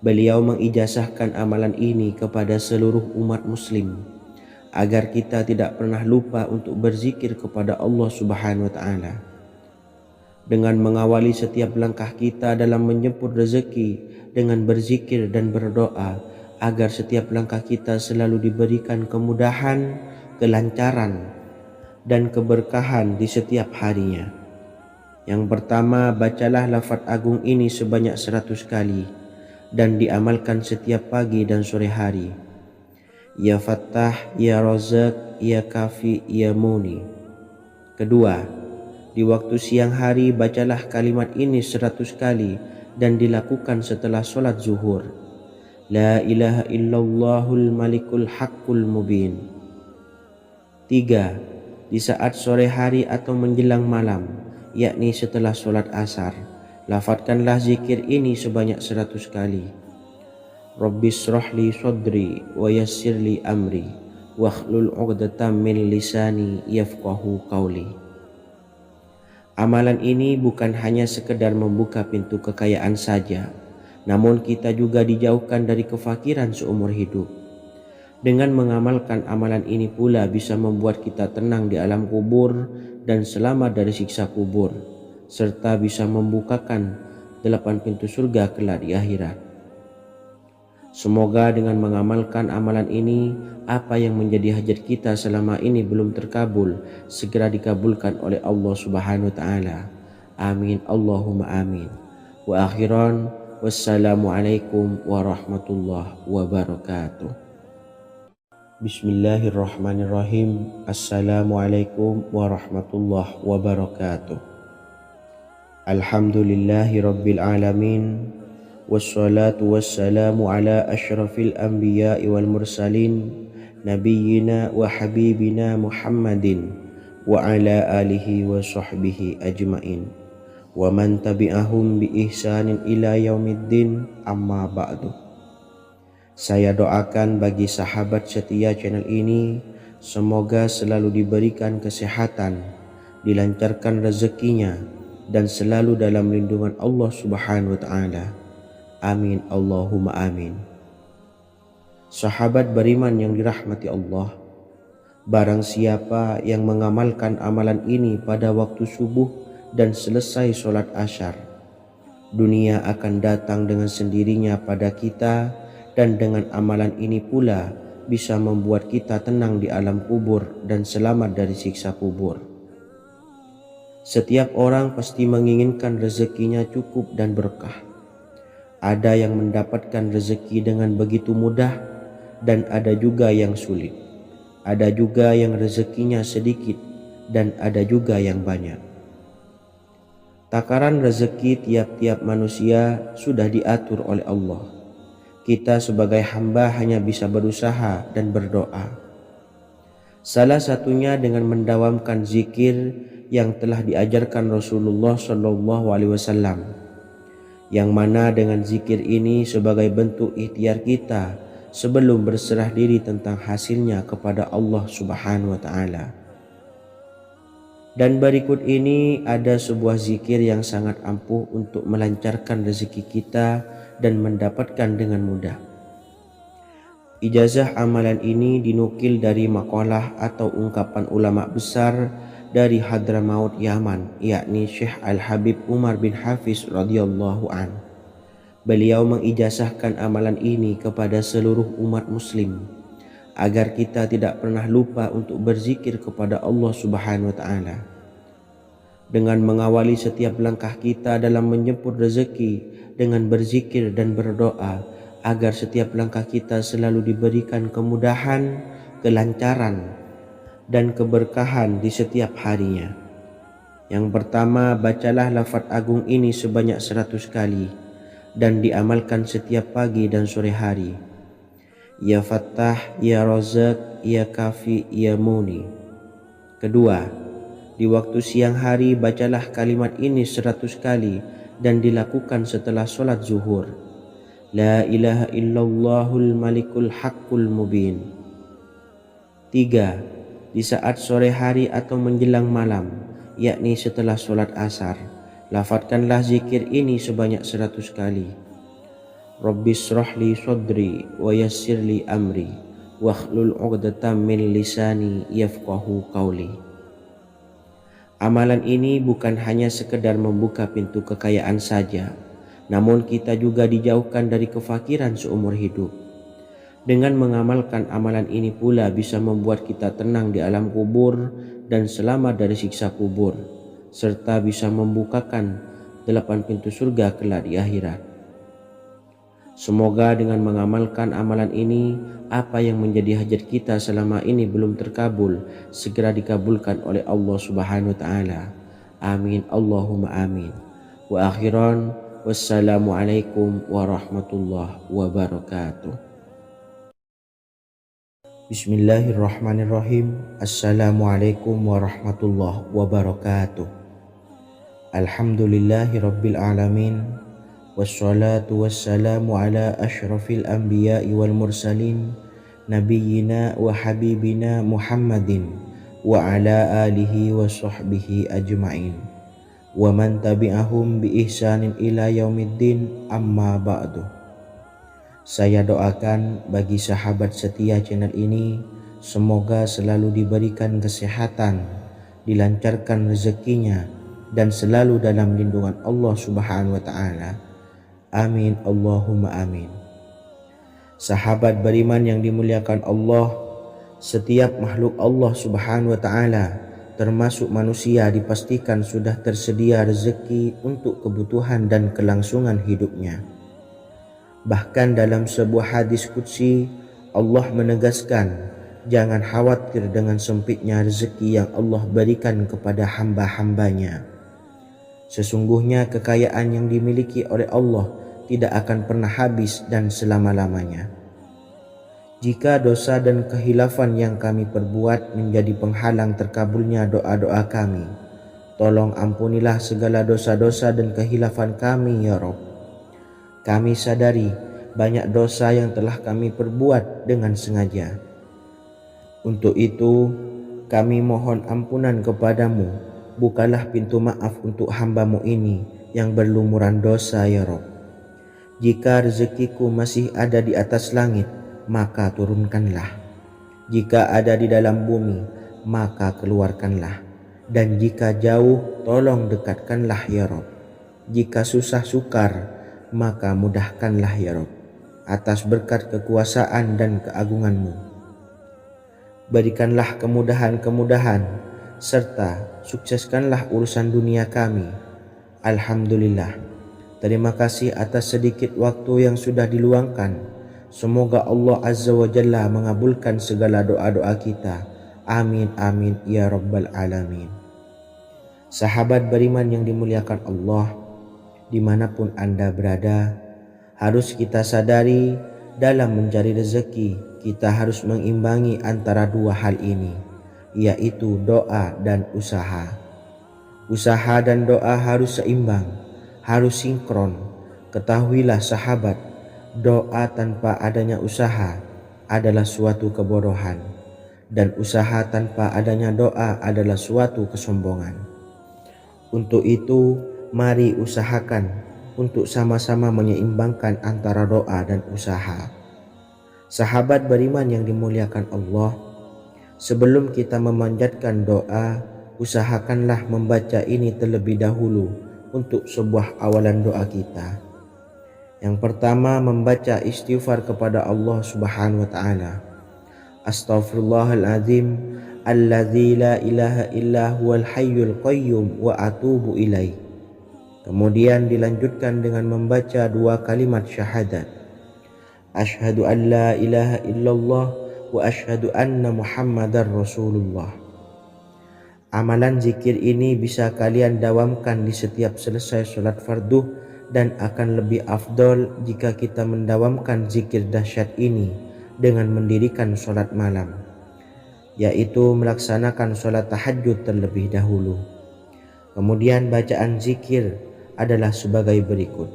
Beliau mengijazahkan amalan ini kepada seluruh umat muslim agar kita tidak pernah lupa untuk berzikir kepada Allah Subhanahu wa Ta'ala. Dengan mengawali setiap langkah kita dalam menjemput rezeki dengan berzikir dan berdoa agar setiap langkah kita selalu diberikan kemudahan, kelancaran, dan keberkahan di setiap harinya. Yang pertama, bacalah lafaz agung ini sebanyak 100 kali dan diamalkan setiap pagi dan sore hari. Ya Fattah, Ya Razak, Ya Kafi, Ya Muni. Kedua, di waktu siang hari bacalah kalimat ini 100 kali dan dilakukan setelah sholat zuhur. La ilaha illallahul malikul haqqul mubin. 3. Di saat sore hari atau menjelang malam, yakni setelah sholat asar, Lafadzkanlah zikir ini sebanyak 100 kali. Rabbishrahli sadri wa yassirli amri wakhlul 'uqdatam min lisani yafqahu qawli. Amalan ini bukan hanya sekedar membuka pintu kekayaan saja, namun kita juga dijauhkan dari kefakiran seumur hidup. Dengan mengamalkan amalan ini pula bisa membuat kita tenang di alam kubur dan selamat dari siksa kubur, serta bisa membukakan 8 pintu surga kelak di akhirat. Semoga dengan mengamalkan amalan ini, apa yang menjadi hajat kita selama ini belum terkabul, segera dikabulkan oleh Allah Subhanahu wa Ta'ala. Amin, Allahumma amin. Wa akhiran, wassalamualaikum warahmatullahi wabarakatuh. Bismillahirrahmanirrahim. Assalamualaikum warahmatullahi wabarakatuh. Alhamdulillahi rabbil alamin. Wassalatu wassalamu ala ashrafil anbiya'i wal mursalin nabiyyina wa habibina Muhammadin wa ala alihi wa sahbihi ajmain wa man tabi'ahum bi ihsanin ila yaumiddin, amma ba'du. Saya doakan bagi sahabat setia channel ini, semoga selalu diberikan kesehatan, dilancarkan rezekinya, dan selalu dalam lindungan Allah Subhanahu wa Ta'ala. Amin, Allahumma amin. Sahabat beriman yang dirahmati Allah, barang siapa yang mengamalkan amalan ini pada waktu subuh dan selesai sholat asyar, dunia akan datang dengan sendirinya pada kita, dan dengan amalan ini pula bisa membuat kita tenang di alam kubur dan selamat dari siksa kubur. Setiap orang pasti menginginkan rezekinya cukup dan berkah. Ada yang mendapatkan rezeki dengan begitu mudah, dan ada juga yang sulit. Ada juga yang rezekinya sedikit, dan ada juga yang banyak. Takaran rezeki tiap-tiap manusia sudah diatur oleh Allah. Kita sebagai hamba hanya bisa berusaha dan berdoa. Salah satunya dengan mendawamkan zikir yang telah diajarkan Rasulullah SAW, yang mana dengan zikir ini sebagai bentuk ikhtiar kita sebelum berserah diri tentang hasilnya kepada Allah Subhanahu wa Ta'ala. Dan berikut ini ada sebuah zikir yang sangat ampuh untuk melancarkan rezeki kita dan mendapatkan dengan mudah. Ijazah amalan ini dinukil dari makalah atau ungkapan ulama besar dari Hadramaut Yaman, yakni Syekh Al-Habib Umar bin Hafiz radhiyallahu an. Beliau mengijazahkan amalan ini kepada seluruh umat muslim agar kita tidak pernah lupa untuk berzikir kepada Allah Subhanahu wa Ta'ala. Dengan mengawali setiap langkah kita dalam menjemput rezeki dengan berzikir dan berdoa agar setiap langkah kita selalu diberikan kemudahan, kelancaran, dan keberkahan di setiap harinya. Yang pertama, bacalah lafaz agung ini sebanyak 100 kali dan diamalkan setiap pagi dan sore hari. Ya Fattah, Ya Razak, Ya Kafi, Ya Muni. Kedua, di waktu siang hari bacalah kalimat ini 100 kali dan dilakukan setelah sholat zuhur. La ilaha illallahul malikul haqqul mubin. Tiga, di saat sore hari atau menjelang malam, yakni setelah sholat asar, lafadzkanlah zikir ini sebanyak 100 kali. Rabbishrahli sadri wa yassirli amri wakhlul 'uqdatam min lisani yafqahu qawli. Amalan ini bukan hanya sekedar membuka pintu kekayaan saja, namun kita juga dijauhkan dari kefakiran seumur hidup. Dengan mengamalkan amalan ini pula bisa membuat kita tenang di alam kubur dan selamat dari siksa kubur, serta bisa membukakan 8 pintu surga kelak di akhirat. Semoga dengan mengamalkan amalan ini, apa yang menjadi hajat kita selama ini belum terkabul, segera dikabulkan oleh Allah Subhanahu wa Ta'ala. Amin, Allahumma amin. Wa akhiran, wassalamualaikum warahmatullahi wabarakatuh. Bismillahirrahmanirrahim. Assalamualaikum warahmatullahi wabarakatuh. Alhamdulillahi Rabbil Alamin. Wassalatu wassalamu ala ashrafil anbiya'i wal mursalin nabiyyina wa habibina Muhammadin wa ala alihi wa sahbihi ajma'in wa man tabi'ahum bi ihsanin ila yaumiddin, amma ba'du. Saya doakan bagi sahabat setia channel ini, semoga selalu diberikan kesehatan, dilancarkan rezekinya, dan selalu dalam lindungan Allah Subhanahu wa Ta'ala. Amin Allahumma amin. Sahabat beriman yang dimuliakan Allah, setiap makhluk Allah Subhanahu wa Ta'ala, termasuk manusia, dipastikan sudah tersedia rezeki untuk kebutuhan dan kelangsungan hidupnya. Bahkan dalam sebuah hadis qudsi, Allah menegaskan, jangan khawatir dengan sempitnya rezeki yang Allah berikan kepada hamba-hambanya. Sesungguhnya kekayaan yang dimiliki oleh Allah tidak akan pernah habis dan selama-lamanya. Jika dosa dan kehilafan yang kami perbuat menjadi penghalang terkabulnya doa-doa kami, tolong ampunilah segala dosa-dosa dan kehilafan kami ya Rabb. Kami sadari banyak dosa yang telah kami perbuat dengan sengaja. Untuk itu kami mohon ampunan kepadamu. Bukalah pintu maaf untuk hamba-Mu ini yang berlumuran dosa ya Rabb. Jika rezekiku masih ada di atas langit, maka turunkanlah. Jika ada di dalam bumi, maka keluarkanlah. Dan jika jauh, tolong dekatkanlah ya Rabb. Jika susah sukar, maka mudahkanlah ya Rabb, atas berkat kekuasaan dan keagungan-Mu. Berikanlah kemudahan-kemudahan, serta sukseskanlah urusan dunia kami. Alhamdulillah. Terima kasih atas sedikit waktu yang sudah diluangkan. Semoga Allah Azza wa Jalla mengabulkan segala doa-doa kita. Amin amin ya Rabbal Alamin. Sahabat beriman yang dimuliakan Allah, dimanapun Anda berada, harus kita sadari dalam mencari rezeki, kita harus mengimbangi antara dua hal ini, yaitu doa dan usaha. Usaha dan doa harus seimbang, harus sinkron. Ketahuilah sahabat, doa tanpa adanya usaha adalah suatu kebodohan, dan usaha tanpa adanya doa adalah suatu kesombongan. Untuk itu, mari usahakan untuk sama-sama menyeimbangkan antara doa dan usaha. Sahabat beriman yang dimuliakan Allah, sebelum kita memanjatkan doa, usahakanlah membaca ini terlebih dahulu untuk sebuah awalan doa kita. Yang pertama, membaca istighfar kepada Allah Subhanahu wa Ta'ala. Astaghfirullahaladzim alladzi la ilaha illa huwal hayyul qayyum wa atubu ilaih. Kemudian dilanjutkan dengan membaca dua kalimat syahadat. Asyhadu an la ilaha illallah wa asyhadu anna Muhammadar Rasulullah. Amalan zikir ini bisa kalian dawamkan di setiap selesai sholat fardu, dan akan lebih afdol jika kita mendawamkan zikir dahsyat ini dengan mendirikan sholat malam, yaitu melaksanakan sholat tahajud terlebih dahulu. Kemudian bacaan zikir adalah sebagai berikut.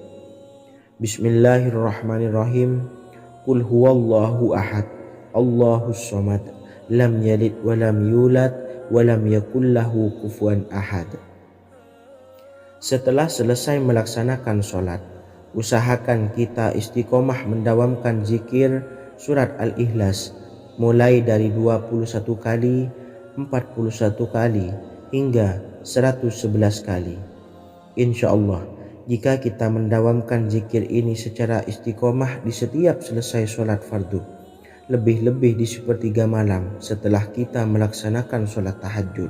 Bismillahirrahmanirrahim. Qul huwallahu ahad, Allahus samad, lam yalid wa lam yulad wa lam yakul lahu kufuwan ahad. Setelah selesai melaksanakan sholat, usahakan kita istiqomah mendawamkan zikir surat Al-Ikhlas mulai dari 21 kali, 41 kali, hingga 111 kali. Insya Allah, jika kita mendawamkan zikir ini secara istiqomah di setiap selesai sholat fardu, lebih-lebih di sepertiga malam setelah kita melaksanakan sholat tahajud,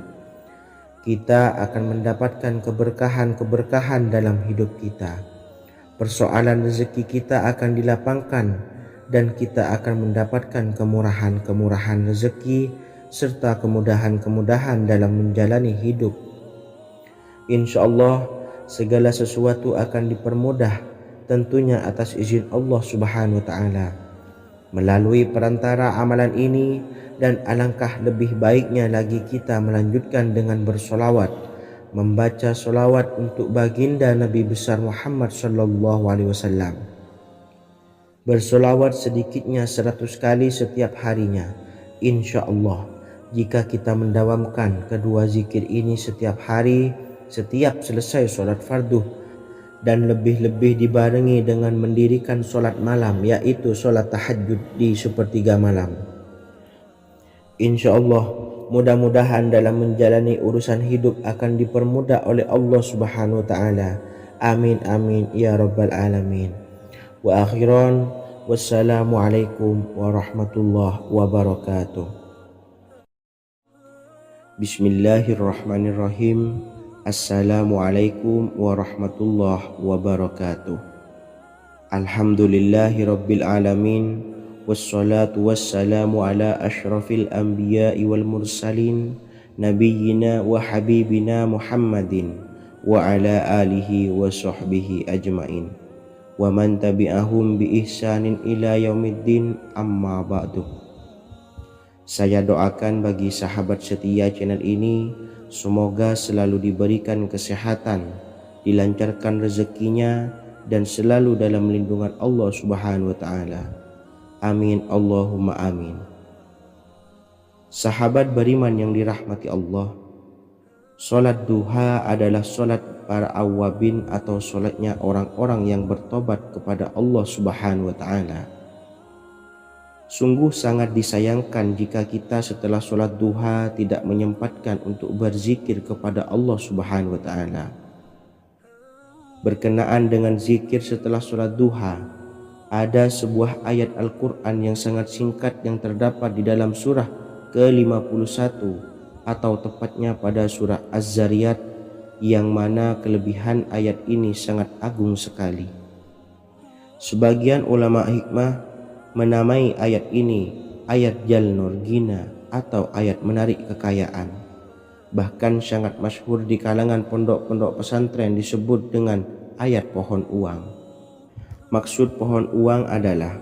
kita akan mendapatkan keberkahan-keberkahan dalam hidup kita. Persoalan rezeki kita akan dilapangkan, dan kita akan mendapatkan kemurahan-kemurahan rezeki serta kemudahan-kemudahan dalam menjalani hidup. Insya Allah, segala sesuatu akan dipermudah, tentunya atas izin Allah Subhanahu wa Ta'ala melalui perantara amalan ini. Dan alangkah lebih baiknya lagi kita melanjutkan dengan bersolawat, membaca solawat untuk baginda Nabi besar Muhammad sallallahu alaihi wasallam. Bersolawat sedikitnya 100 kali setiap harinya. Insya Allah, jika kita mendawamkan kedua zikir ini setiap hari, setiap selesai sholat fardu, dan lebih-lebih dibarengi dengan mendirikan sholat malam, yaitu sholat tahajud di sepertiga malam. Insya Allah, mudah-mudahan dalam menjalani urusan hidup akan dipermudah oleh Allah Subhanahu wa Ta'ala. Amin amin ya rabbal alamin. Wa akhiran, wassalamualaikum warahmatullahi wabarakatuh. Bismillahirrahmanirrahim. Assalamualaikum warahmatullahi wabarakatuh. Alhamdulillahi rabbil alamin. Wassalatu wassalamu ala ashrafil anbiya'i wal mursalin, nabiyyina wa habibina Muhammadin wa ala alihi wa sahbihi ajmain, wa man tabi'ahum bi ihsanin ila yaumiddin, amma ba'du. Saya doakan bagi sahabat setia channel ini, semoga selalu diberikan kesehatan, dilancarkan rezekinya, dan selalu dalam lindungan Allah Subhanahu wa Ta'ala. Amin Allahumma amin. Sahabat beriman yang dirahmati Allah, solat duha adalah solat para awabin atau solatnya orang-orang yang bertobat kepada Allah Subhanahu wa Ta'ala. Sungguh sangat disayangkan jika kita setelah sholat duha tidak menyempatkan untuk berzikir kepada Allah Subhanahu wa Ta'ala. Berkenaan dengan zikir setelah sholat duha, ada sebuah ayat Al-Quran yang sangat singkat yang terdapat di dalam surah ke-51 atau tepatnya pada surah Az-Zariyat, yang mana kelebihan ayat ini sangat agung sekali. Sebagian ulama hikmah menamai ayat ini ayat Jalnur Gina atau ayat menarik kekayaan. Bahkan sangat masyhur di kalangan pondok-pondok pesantren disebut dengan ayat pohon uang. Maksud pohon uang adalah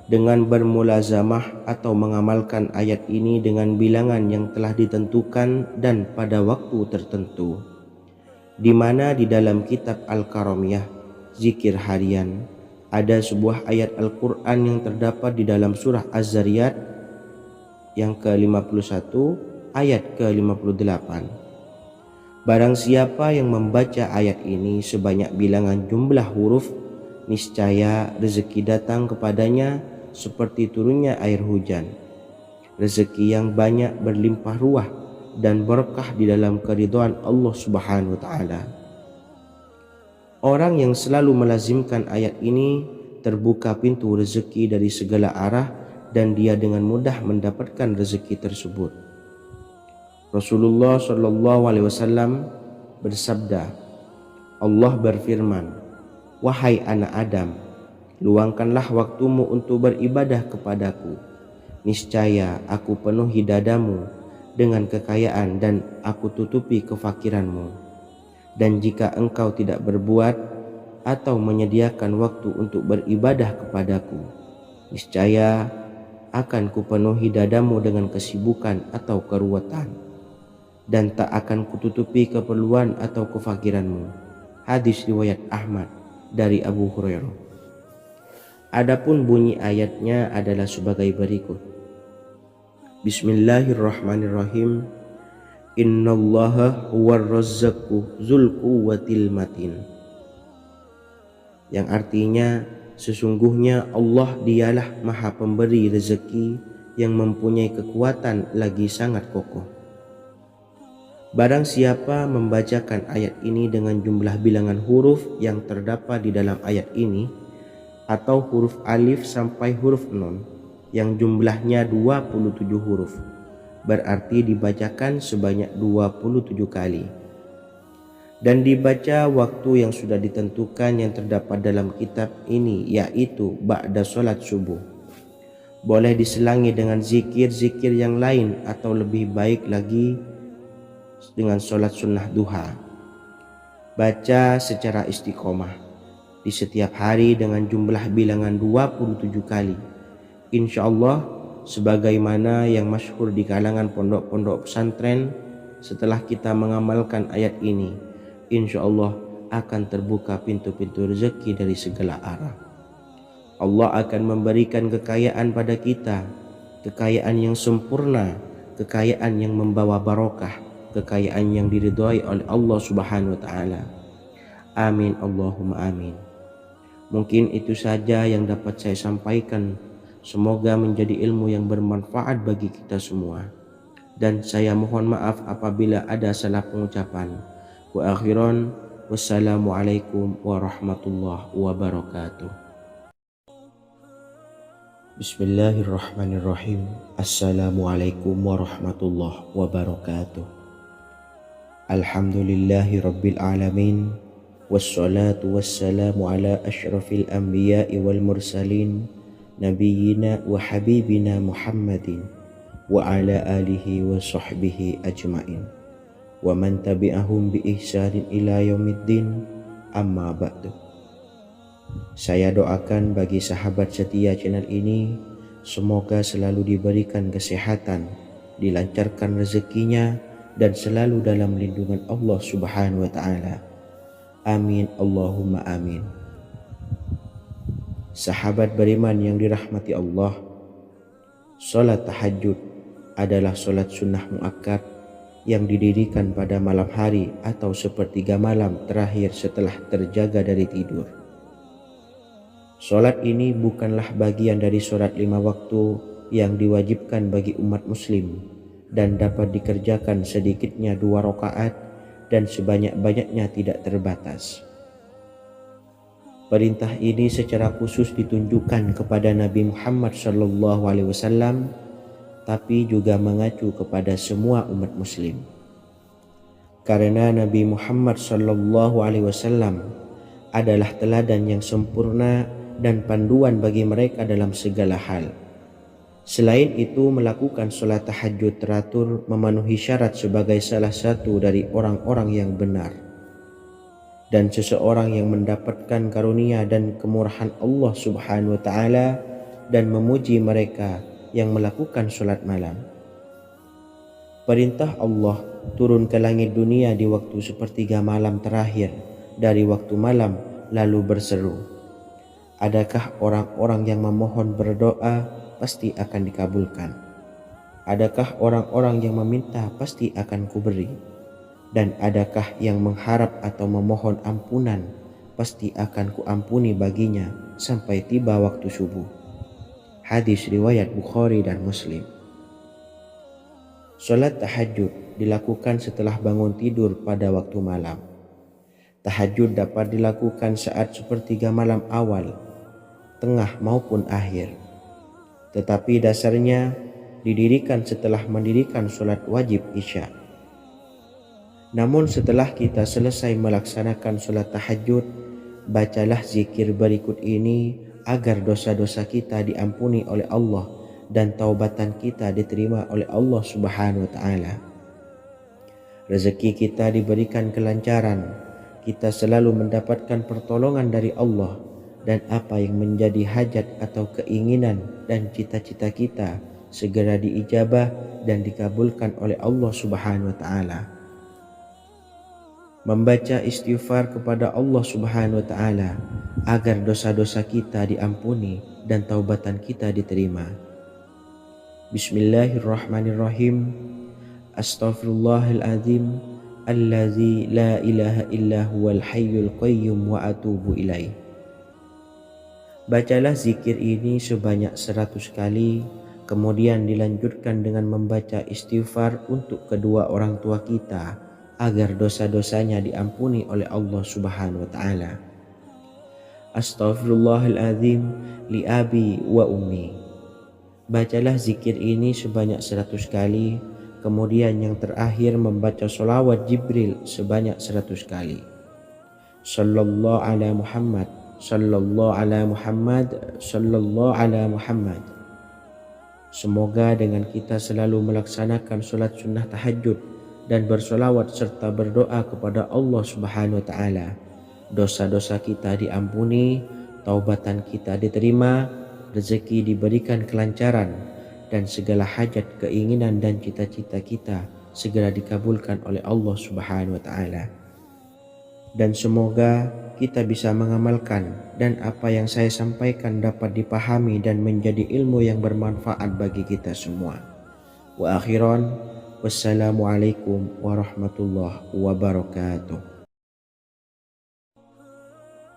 dengan bermulazamah atau mengamalkan ayat ini dengan bilangan yang telah ditentukan dan pada waktu tertentu, di mana di dalam kitab Al-Karamiyah zikir harian ada sebuah ayat Al-Quran yang terdapat di dalam surah Az-Zariyat yang ke-51 ayat ke-58. Barang siapa yang membaca ayat ini sebanyak bilangan jumlah huruf, niscaya rezeki datang kepadanya seperti turunnya air hujan. Rezeki yang banyak berlimpah ruah dan berkah di dalam keridhaan Allah Subhanahu wa Ta'ala. Orang yang selalu melazimkan ayat ini terbuka pintu rezeki dari segala arah dan dia dengan mudah mendapatkan rezeki tersebut. Rasulullah Shallallahu Alaihi Wasallam bersabda, Allah berfirman, wahai anak Adam, luangkanlah waktumu untuk beribadah kepadaku. Niscaya aku penuhi dadamu dengan kekayaan dan aku tutupi kefakiranmu. Dan jika engkau tidak berbuat atau menyediakan waktu untuk beribadah kepadaku, niscaya akan kupenuhi dadamu dengan kesibukan atau keruwetan, dan tak akan kututupi keperluan atau kefakiranmu. Hadis riwayat Ahmad dari Abu Hurairah. Adapun bunyi ayatnya adalah sebagai berikut. Bismillahirrahmanirrahim. Innallaha huwar razzaqu dzul quwwatil matin. Yang artinya, sesungguhnya Allah dialah maha pemberi rezeki yang mempunyai kekuatan lagi sangat kokoh. Barang siapa membacakan ayat ini dengan jumlah bilangan huruf yang terdapat di dalam ayat ini, atau huruf alif sampai huruf nun yang jumlahnya 27 huruf, berarti dibacakan sebanyak 27 kali, dan dibaca waktu yang sudah ditentukan yang terdapat dalam kitab ini, yaitu ba'da sholat subuh. Boleh diselangi dengan zikir-zikir yang lain atau lebih baik lagi dengan sholat sunnah duha. Baca secara istiqomah di setiap hari dengan jumlah bilangan 27 kali. Insya Allah, sebagaimana yang masyhur di kalangan pondok-pondok pesantren, setelah kita mengamalkan ayat ini, insya Allah akan terbuka pintu-pintu rezeki dari segala arah. Allah akan memberikan kekayaan pada kita, kekayaan yang sempurna, kekayaan yang membawa barokah, kekayaan yang diridhai oleh Allah Subhanahu wa taala. Amin Allahumma amin. Mungkin itu saja yang dapat saya sampaikan. Semoga menjadi ilmu yang bermanfaat bagi kita semua. Dan saya mohon maaf apabila ada salah pengucapan. Wa akhiran, wassalamualaikum warahmatullahi wabarakatuh. Bismillahirrahmanirrahim. Assalamualaikum warahmatullahi wabarakatuh. Alhamdulillahi rabbil alamin. Wassalatu wassalamu ala ashrafil anbiya'i wal mursalin, nabiyyina wa habibina Muhammadin wa ala alihi wa sahbihi ajmain wa man tabi'ahum bi ihsanin ila yaumiddin, amma ba'du. Saya doakan bagi sahabat setia channel ini, semoga selalu diberikan kesehatan, dilancarkan rezekinya, dan selalu dalam lindungan Allah Subhanahu wa ta'ala. Amin Allahumma amin. Sahabat beriman yang dirahmati Allah, salat tahajud adalah salat sunnah muakkad yang didirikan pada malam hari atau sepertiga malam terakhir setelah terjaga dari tidur. Salat ini bukanlah bagian dari salat 5 waktu yang diwajibkan bagi umat muslim dan dapat dikerjakan sedikitnya 2 rakaat dan sebanyak-banyaknya tidak terbatas. Perintah ini secara khusus ditunjukkan kepada Nabi Muhammad SAW, tapi juga mengacu kepada semua umat muslim. Karena Nabi Muhammad SAW adalah teladan yang sempurna dan panduan bagi mereka dalam segala hal. Selain itu, melakukan sholat tahajud teratur memenuhi syarat sebagai salah satu dari orang-orang yang benar. Dan seseorang yang mendapatkan karunia dan kemurahan Allah Subhanahu wa ta'ala dan memuji mereka yang melakukan sholat malam. Perintah Allah turun ke langit dunia di waktu sepertiga malam terakhir dari waktu malam, lalu berseru, adakah orang-orang yang memohon berdoa pasti akan dikabulkan? Adakah orang-orang yang meminta pasti akan kuberi? Dan adakah yang mengharap atau memohon ampunan pasti akan kuampuni baginya sampai tiba waktu subuh. Hadis riwayat Bukhari dan Muslim. Salat tahajud dilakukan setelah bangun tidur pada waktu malam. Tahajud dapat dilakukan saat sepertiga malam awal, tengah maupun akhir. Tetapi dasarnya didirikan setelah mendirikan salat wajib Isya. Namun setelah kita selesai melaksanakan salat tahajud, bacalah zikir berikut ini agar dosa-dosa kita diampuni oleh Allah dan taubatan kita diterima oleh Allah Subhanahu wa ta'ala. Rezeki kita diberikan kelancaran, kita selalu mendapatkan pertolongan dari Allah, dan apa yang menjadi hajat atau keinginan dan cita-cita kita segera diijabah dan dikabulkan oleh Allah Subhanahu wa ta'ala. Membaca istighfar kepada Allah Subhanahu wa ta'ala agar dosa-dosa kita diampuni dan taubatan kita diterima. Bismillahirrahmanirrahim. Astaghfirullahaladzim allazi la ilaha illa huwal hayyul qayyum wa atubu ilaih. Bacalah zikir ini sebanyak 100 kali, kemudian dilanjutkan dengan membaca istighfar untuk kedua orang tua kita agar dosa-dosanya diampuni oleh Allah Subhanahu wa ta'ala. Astaghfirullahaladzim li abi wa ummi. Bacalah zikir ini sebanyak 100 kali, kemudian yang terakhir membaca sholawat Jibril sebanyak 100 kali. Sallallahu ala Muhammad, sallallahu ala Muhammad, sallallahu ala Muhammad. Semoga dengan kita selalu melaksanakan sholat sunnah tahajud dan bersolawat serta berdoa kepada Allah Subhanahu wa ta'ala, dosa-dosa kita diampuni, taubatan kita diterima, rezeki diberikan kelancaran, dan segala hajat, keinginan dan cita-cita kita segera dikabulkan oleh Allah Subhanahu wa taala. Dan semoga kita bisa mengamalkan dan apa yang saya sampaikan dapat dipahami dan menjadi ilmu yang bermanfaat bagi kita semua. Wa akhiran, wassalamualaikum warahmatullahi wabarakatuh.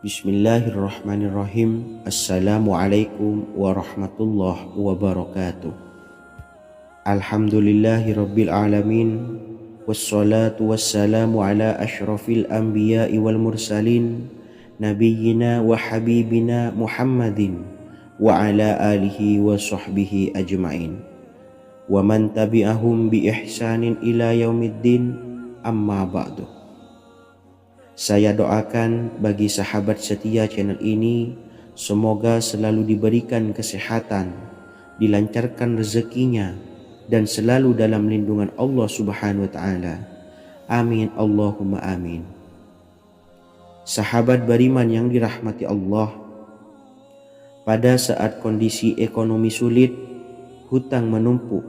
Bismillahirrahmanirrahim. Assalamualaikum warahmatullahi wabarakatuh. Alhamdulillahi rabbil alamin. Wassalatu wassalamu ala ashrafil anbiya'i wal mursalin nabiyyina wa habibina Muhammadin wa ala alihi wa sahbihi ajma'in wa man tabi'ahum bi ihsanin ila yaumiddin, amma ba'du. Saya doakan bagi sahabat setia channel ini, semoga selalu diberikan kesehatan, dilancarkan rezekinya, dan selalu dalam lindungan Allah Subhanahu wa taala. Amin Allahumma amin. Sahabat beriman yang dirahmati Allah, pada saat kondisi ekonomi sulit, hutang menumpuk,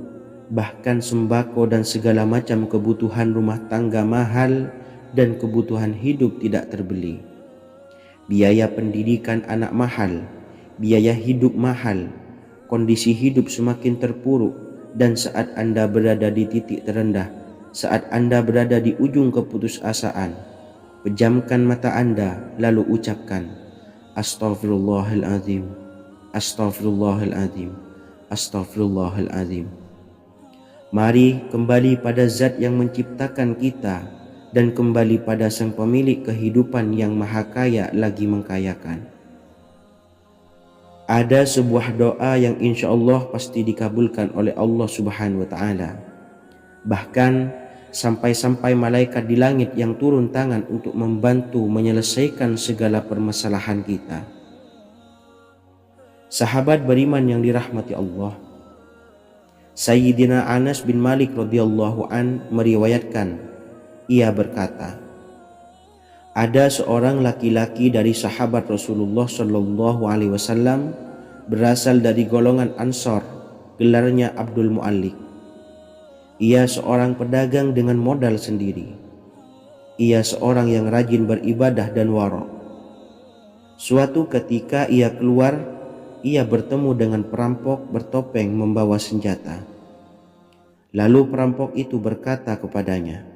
bahkan sembako dan segala macam kebutuhan rumah tangga mahal dan kebutuhan hidup tidak terbeli. Biaya pendidikan anak mahal, biaya hidup mahal, kondisi hidup semakin terpuruk. Dan saat Anda berada di titik terendah, saat Anda berada di ujung keputusasaan, pejamkan mata Anda lalu ucapkan Astaghfirullahaladzim, Astaghfirullahaladzim, Astaghfirullahaladzim. Mari kembali pada Zat yang menciptakan kita dan kembali pada Sang Pemilik kehidupan yang Maha Kaya lagi mengkayakan. Ada sebuah doa yang insya Allah pasti dikabulkan oleh Allah Subhanahu wa taala. Bahkan sampai-sampai malaikat di langit yang turun tangan untuk membantu menyelesaikan segala permasalahan kita. Sahabat beriman yang dirahmati Allah, Sayyidina Anas bin Malik radhiyallahu an meriwayatkan, ia berkata, ada seorang laki-laki dari sahabat Rasulullah Shallallahu Alaihi Wasallam berasal dari golongan Ansor, gelarnya Abdul Mu'allik. Ia seorang pedagang dengan modal sendiri. Ia seorang yang rajin beribadah dan wara'. Suatu ketika ia keluar, ia bertemu dengan perampok bertopeng membawa senjata. Lalu perampok itu berkata kepadanya,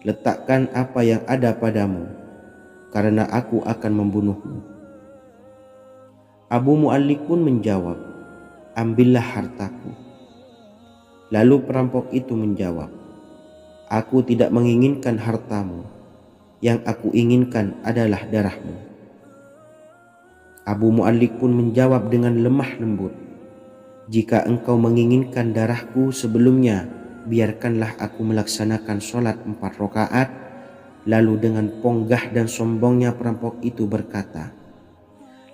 letakkan apa yang ada padamu, karena aku akan membunuhmu. Abu Mu'allik pun menjawab, ambillah hartaku. Lalu perampok itu menjawab, aku tidak menginginkan hartamu, yang aku inginkan adalah darahmu. Abu Mu'allik pun menjawab dengan lemah lembut, jika engkau menginginkan darahku sebelumnya, biarkanlah aku melaksanakan sholat 4 rakaat. Lalu dengan ponggah dan sombongnya perampok itu berkata,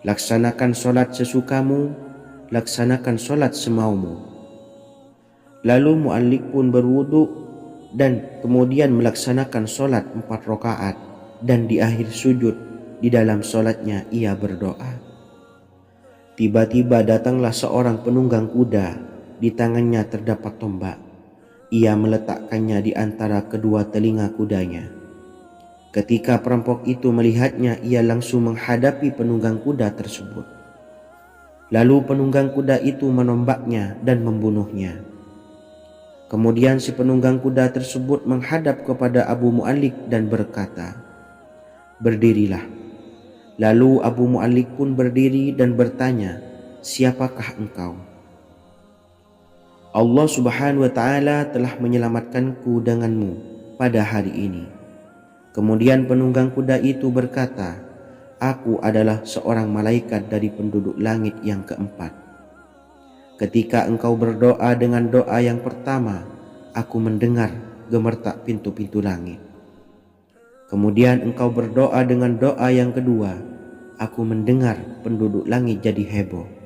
laksanakan sholat sesukamu, laksanakan sholat semaumu. Lalu Mu'allik pun berwudu dan kemudian melaksanakan sholat 4 rakaat, dan di akhir sujud di dalam sholatnya ia berdoa. Tiba-tiba datanglah seorang penunggang kuda, di tangannya terdapat tombak. Ia meletakkannya di antara kedua telinga kudanya. Ketika perampok itu melihatnya, ia langsung menghadapi penunggang kuda tersebut. Lalu penunggang kuda itu menombaknya dan membunuhnya. Kemudian si penunggang kuda tersebut menghadap kepada Abu Mu'allik dan berkata, berdirilah. Lalu Abu Mu'allik pun berdiri dan bertanya, siapakah engkau? Allah Subhanahu wa taala telah menyelamatkanku denganmu pada hari ini. Kemudian penunggang kuda itu berkata, aku adalah seorang malaikat dari penduduk langit yang keempat. Ketika engkau berdoa dengan doa yang pertama, aku mendengar gemertak pintu-pintu langit. Kemudian engkau berdoa dengan doa yang kedua, aku mendengar penduduk langit jadi heboh.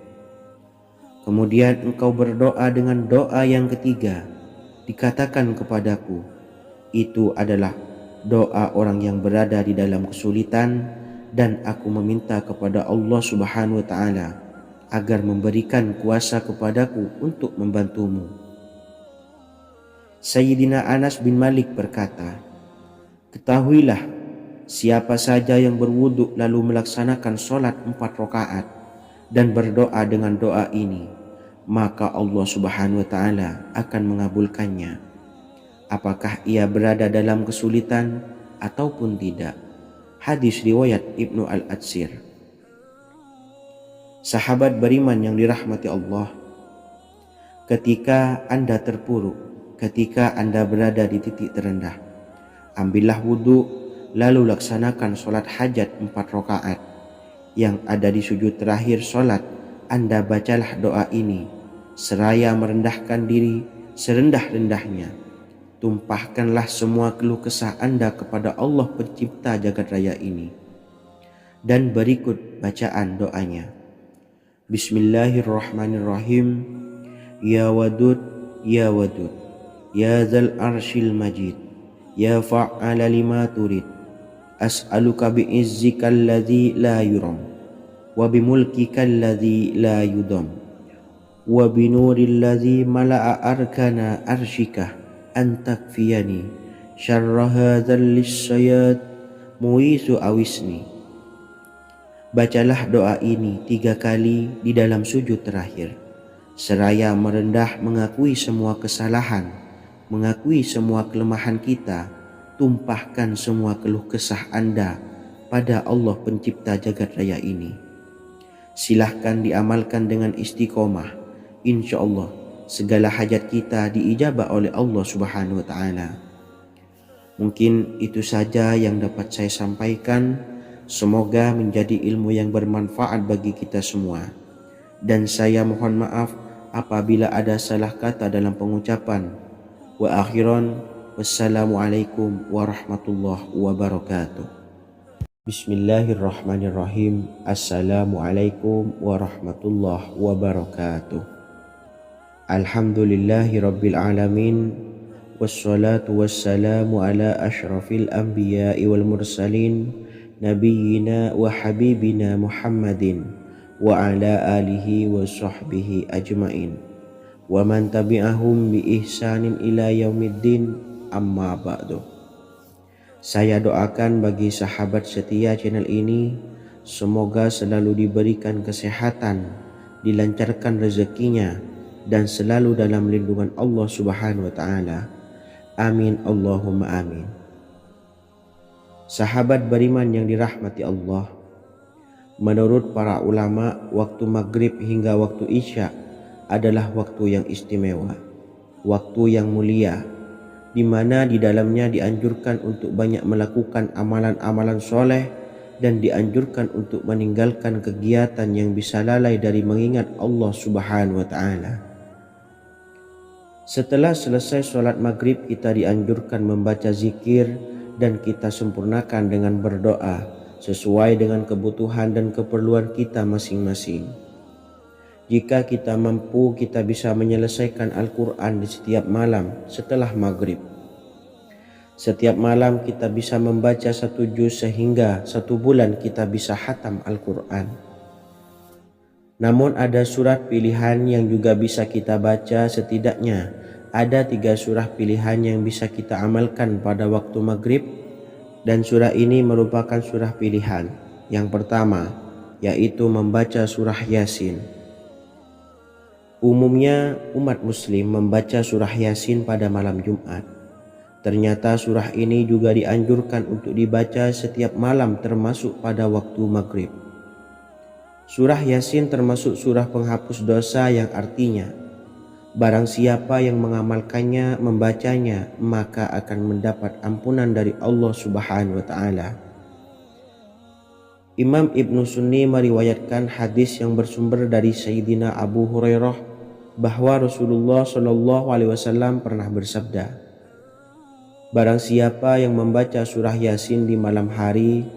Kemudian engkau berdoa dengan doa yang ketiga, dikatakan kepadaku, itu adalah doa orang yang berada di dalam kesulitan, dan aku meminta kepada Allah Subhanahu wa taala agar memberikan kuasa kepadaku untuk membantumu. Sayyidina Anas bin Malik berkata, "Ketahuilah, siapa saja yang berwudu lalu melaksanakan sholat 4 rakaat dan berdoa dengan doa ini, maka Allah Subhanahu wa Ta'ala akan mengabulkannya, apakah ia berada dalam kesulitan ataupun tidak." Hadis riwayat Ibnu Al-Atsir. Sahabat beriman yang dirahmati Allah, ketika Anda terpuruk, ketika Anda berada di titik terendah, ambillah wudhu lalu laksanakan sholat hajat 4 rakaat. Yang ada di sujud terakhir sholat, Anda bacalah doa ini seraya merendahkan diri serendah-rendahnya. Tumpahkanlah semua keluh kesah Anda kepada Allah pencipta jagat raya ini. Dan berikut bacaan doanya. Bismillahirrahmanirrahim. Ya Wadud, Ya Wadud, Ya Dzal Arsyil Majid, Ya Fa'ala lima turid, as'aluka bi'izzikal ladzi la yuram, wa bimulkikal ladzi la yudam, wa binuril ladzi mala'a arkana arsyika, antakfiyani syarra hadzal lisyayad muisu awisni. Bacalah doa ini 3 kali di dalam sujud terakhir, seraya merendah mengakui semua kesalahan, mengakui semua kelemahan kita. Tumpahkan semua keluh kesah Anda pada Allah pencipta jagat raya ini. Silahkan diamalkan dengan istiqomah. Insya Allah segala hajat kita diijabah oleh Allah Subhanahu wa Ta'ala. Mungkin itu saja yang dapat saya sampaikan. Semoga menjadi ilmu yang bermanfaat bagi kita semua. Dan saya mohon maaf apabila ada salah kata dalam pengucapan. Wa akhiran, wassalamualaikum warahmatullahi wabarakatuh. Bismillahirrahmanirrahim. Assalamualaikum warahmatullahi wabarakatuh. Alhamdulillahi rabbil alamin, wassalatu wassalamu ala ashrafil anbiya'i wal mursalin, nabiyyina wa habibina Muhammadin wa ala alihi wa sahbihi ajmain, wa man tabi'ahum bi ihsanin ila yaumiddin, amma ba'du. Saya doakan bagi sahabat setia channel ini, semoga selalu diberikan kesehatan, dilancarkan rezekinya, dan selalu dalam lindungan Allah Subhanahu wa Ta'ala. Amin Allahumma amin. Sahabat beriman yang dirahmati Allah, menurut para ulama, waktu maghrib hingga waktu isya adalah waktu yang istimewa, waktu yang mulia, di mana di dalamnya dianjurkan untuk banyak melakukan amalan-amalan soleh dan dianjurkan untuk meninggalkan kegiatan yang bisa lalai dari mengingat Allah Subhanahu wa Ta'ala. Setelah selesai sholat maghrib, kita dianjurkan membaca zikir dan kita sempurnakan dengan berdoa sesuai dengan kebutuhan dan keperluan kita masing-masing. Jika kita mampu, kita bisa menyelesaikan Al-Quran di setiap malam setelah maghrib. Setiap malam kita bisa membaca 1 juz sehingga 1 bulan kita bisa khatam Al-Quran. Namun ada surat pilihan yang juga bisa kita baca. Setidaknya ada 3 surah pilihan yang bisa kita amalkan pada waktu maghrib, dan surah ini merupakan surah pilihan. Yang pertama yaitu membaca surah Yasin. Umumnya umat muslim membaca surah Yasin pada malam Jumat. Ternyata surah ini juga dianjurkan untuk dibaca setiap malam termasuk pada waktu maghrib. Surah Yasin termasuk surah penghapus dosa yang artinya barang siapa yang mengamalkannya, membacanya, maka akan mendapat ampunan dari Allah Subhanahu wa Ta'ala. Imam Ibnu Sunni meriwayatkan hadis yang bersumber dari Sayyidina Abu Hurairah bahwa Rasulullah SAW pernah bersabda, barang siapa yang membaca surah Yasin di malam hari,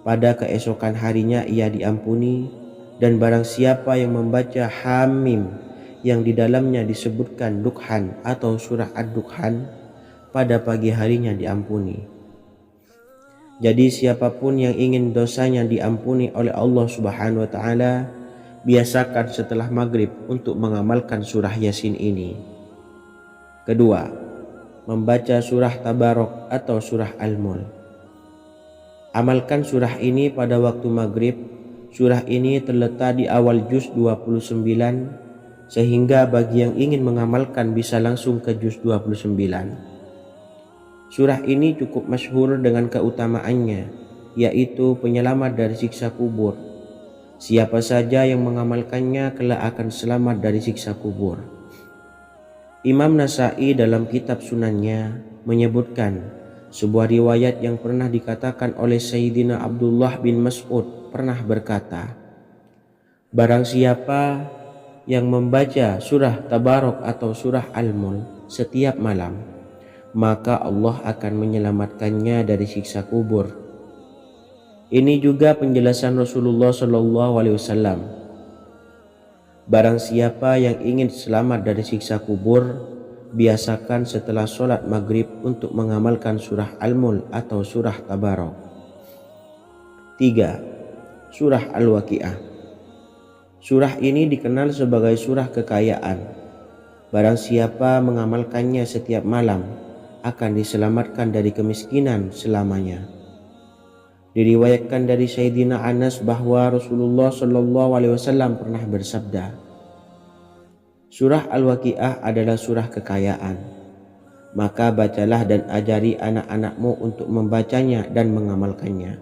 pada keesokan harinya ia diampuni. Dan barang siapa yang membaca Hamim yang di dalamnya disebutkan Dukhan atau surah Ad-Dukhan, pada pagi harinya diampuni. Jadi siapapun yang ingin dosanya diampuni oleh Allah Subhanahu wa Ta'ala, biasakan setelah maghrib untuk mengamalkan surah Yasin ini. Kedua, membaca surah Tabarok atau surah Al-Mulk. Amalkan surah ini pada waktu maghrib. Surah ini terletak di awal juz 29, sehingga bagi yang ingin mengamalkan bisa langsung ke juz 29. Surah ini cukup masyhur dengan keutamaannya, yaitu penyelamat dari siksa kubur. Siapa saja yang mengamalkannya kelak akan selamat dari siksa kubur. Imam Nasai dalam kitab Sunannya menyebutkan sebuah riwayat yang pernah dikatakan oleh Sayyidina Abdullah bin Mas'ud pernah berkata, barang siapa yang membaca surah Tabarok atau surah Al-Mulk setiap malam, maka Allah akan menyelamatkannya dari siksa kubur. Ini juga penjelasan Rasulullah SAW. Barang siapa yang ingin selamat dari siksa kubur, biasakan setelah sholat maghrib untuk mengamalkan surah Al-Mulk atau surah Tabarok. 3. Surah Al-Waqiah. Surah ini dikenal sebagai surah kekayaan. Barang siapa mengamalkannya setiap malam, akan diselamatkan dari kemiskinan selamanya. Diriwayatkan dari Sayyidina Anas bahwa Rasulullah SAW pernah bersabda, surah Al-Waqiah adalah surah kekayaan. Maka bacalah dan ajari anak-anakmu untuk membacanya dan mengamalkannya.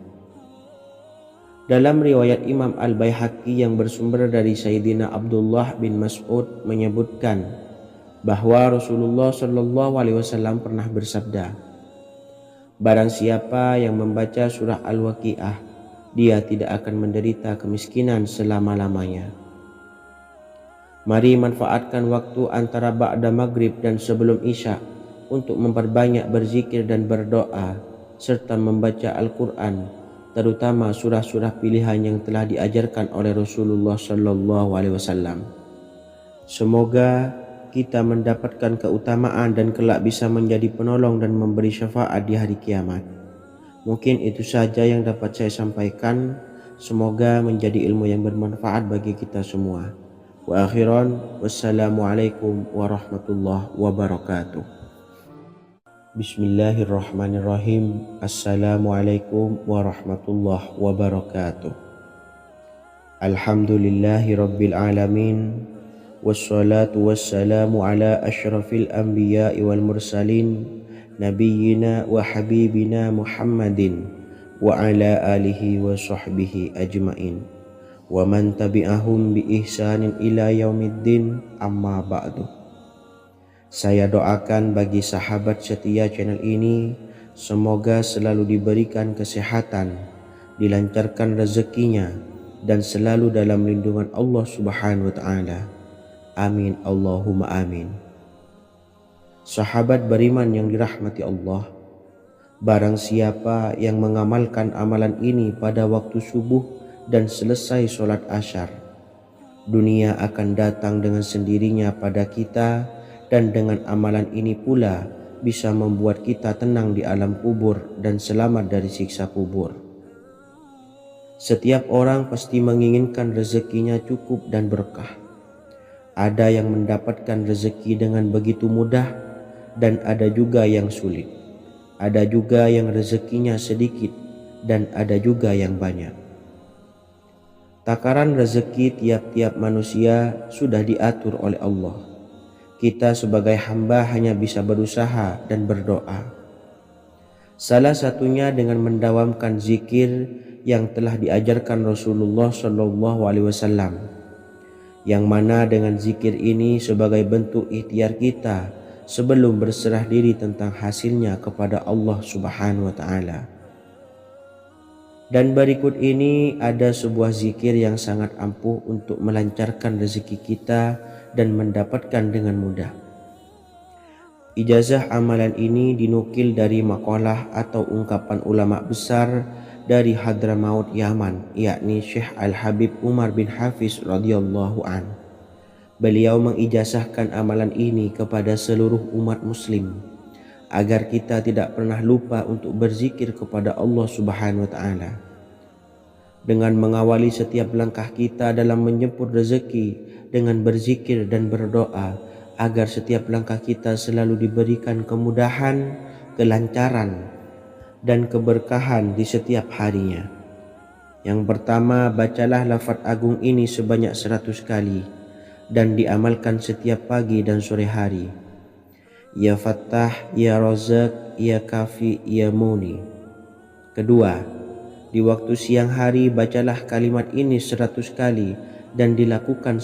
Dalam riwayat Imam Al-Baihaqi yang bersumber dari Sayyidina Abdullah bin Mas'ud menyebutkan bahwa Rasulullah SAW pernah bersabda, barang siapa yang membaca surah Al-Waqiah, dia tidak akan menderita kemiskinan selama-lamanya. Mari manfaatkan waktu antara ba'da maghrib dan sebelum isya untuk memperbanyak berzikir dan berdoa serta membaca Al-Quran, terutama surah-surah pilihan yang telah diajarkan oleh Rasulullah SAW. Semoga kita mendapatkan keutamaan dan kelak bisa menjadi penolong dan memberi syafaat di hari kiamat. Mungkin itu saja yang dapat saya sampaikan. Semoga menjadi ilmu yang bermanfaat bagi kita semua. Wa akhiran, wassalamualaikum warahmatullahi wabarakatuh. Bismillahirrahmanirrahim. Assalamualaikum warahmatullahi wabarakatuh. Alhamdulillahi rabbil alamin. Wassalatu wassalamu ala ashrafil anbiya'i wal mursalin nabiyyina wa habibina Muhammadin wa ala alihi wa sahbihi ajmain wa man tabi'ahum bi ihsanin ila yaumiddin, amma ba'du. Saya doakan bagi sahabat setia channel ini, semoga selalu diberikan kesehatan, dilancarkan rezekinya, dan selalu dalam lindungan Allah Subhanahu wa ta'ala. Amin Allahumma amin. Sahabat beriman yang dirahmati Allah, barang siapa yang mengamalkan amalan ini pada waktu subuh dan selesai sholat asyar, dunia akan datang dengan sendirinya pada kita, dan dengan amalan ini pula bisa membuat kita tenang di alam kubur dan selamat dari siksa kubur. Setiap orang pasti menginginkan rezekinya cukup dan berkah. Ada yang mendapatkan rezeki dengan begitu mudah dan ada juga yang sulit. Ada juga yang rezekinya sedikit dan ada juga yang banyak. Takaran rezeki tiap-tiap manusia sudah diatur oleh Allah. Kita sebagai hamba hanya bisa berusaha dan berdoa. Salah satunya dengan mendawamkan zikir yang telah diajarkan Rasulullah SAW. Yang mana dengan zikir ini sebagai bentuk ikhtiar kita sebelum berserah diri tentang hasilnya kepada Allah Subhanahu wa ta'ala. Dan berikut ini ada sebuah zikir yang sangat ampuh untuk melancarkan rezeki kita dan mendapatkan dengan mudah. Ijazah amalan ini dinukil dari makalah atau ungkapan ulama besar dari Hadramaut Yaman, yakni Syekh Al-Habib Umar bin Hafiz radhiyallahu an. Beliau mengijazahkan amalan ini kepada seluruh umat muslim agar kita tidak pernah lupa untuk berzikir kepada Allah Subhanahu wa ta'ala. Dengan mengawali setiap langkah kita dalam menjemput rezeki dengan berzikir dan berdoa agar setiap langkah kita selalu diberikan kemudahan, kelancaran, dan keberkahan di setiap harinya. Yang pertama, bacalah lafaz agung ini sebanyak 100 kali dan diamalkan setiap pagi dan sore hari. Ya Fattah, Ya Razak, Ya Kafi, Ya Muni. Kedua, di waktu siang hari bacalah kalimat ini 100 kali dan dilakukan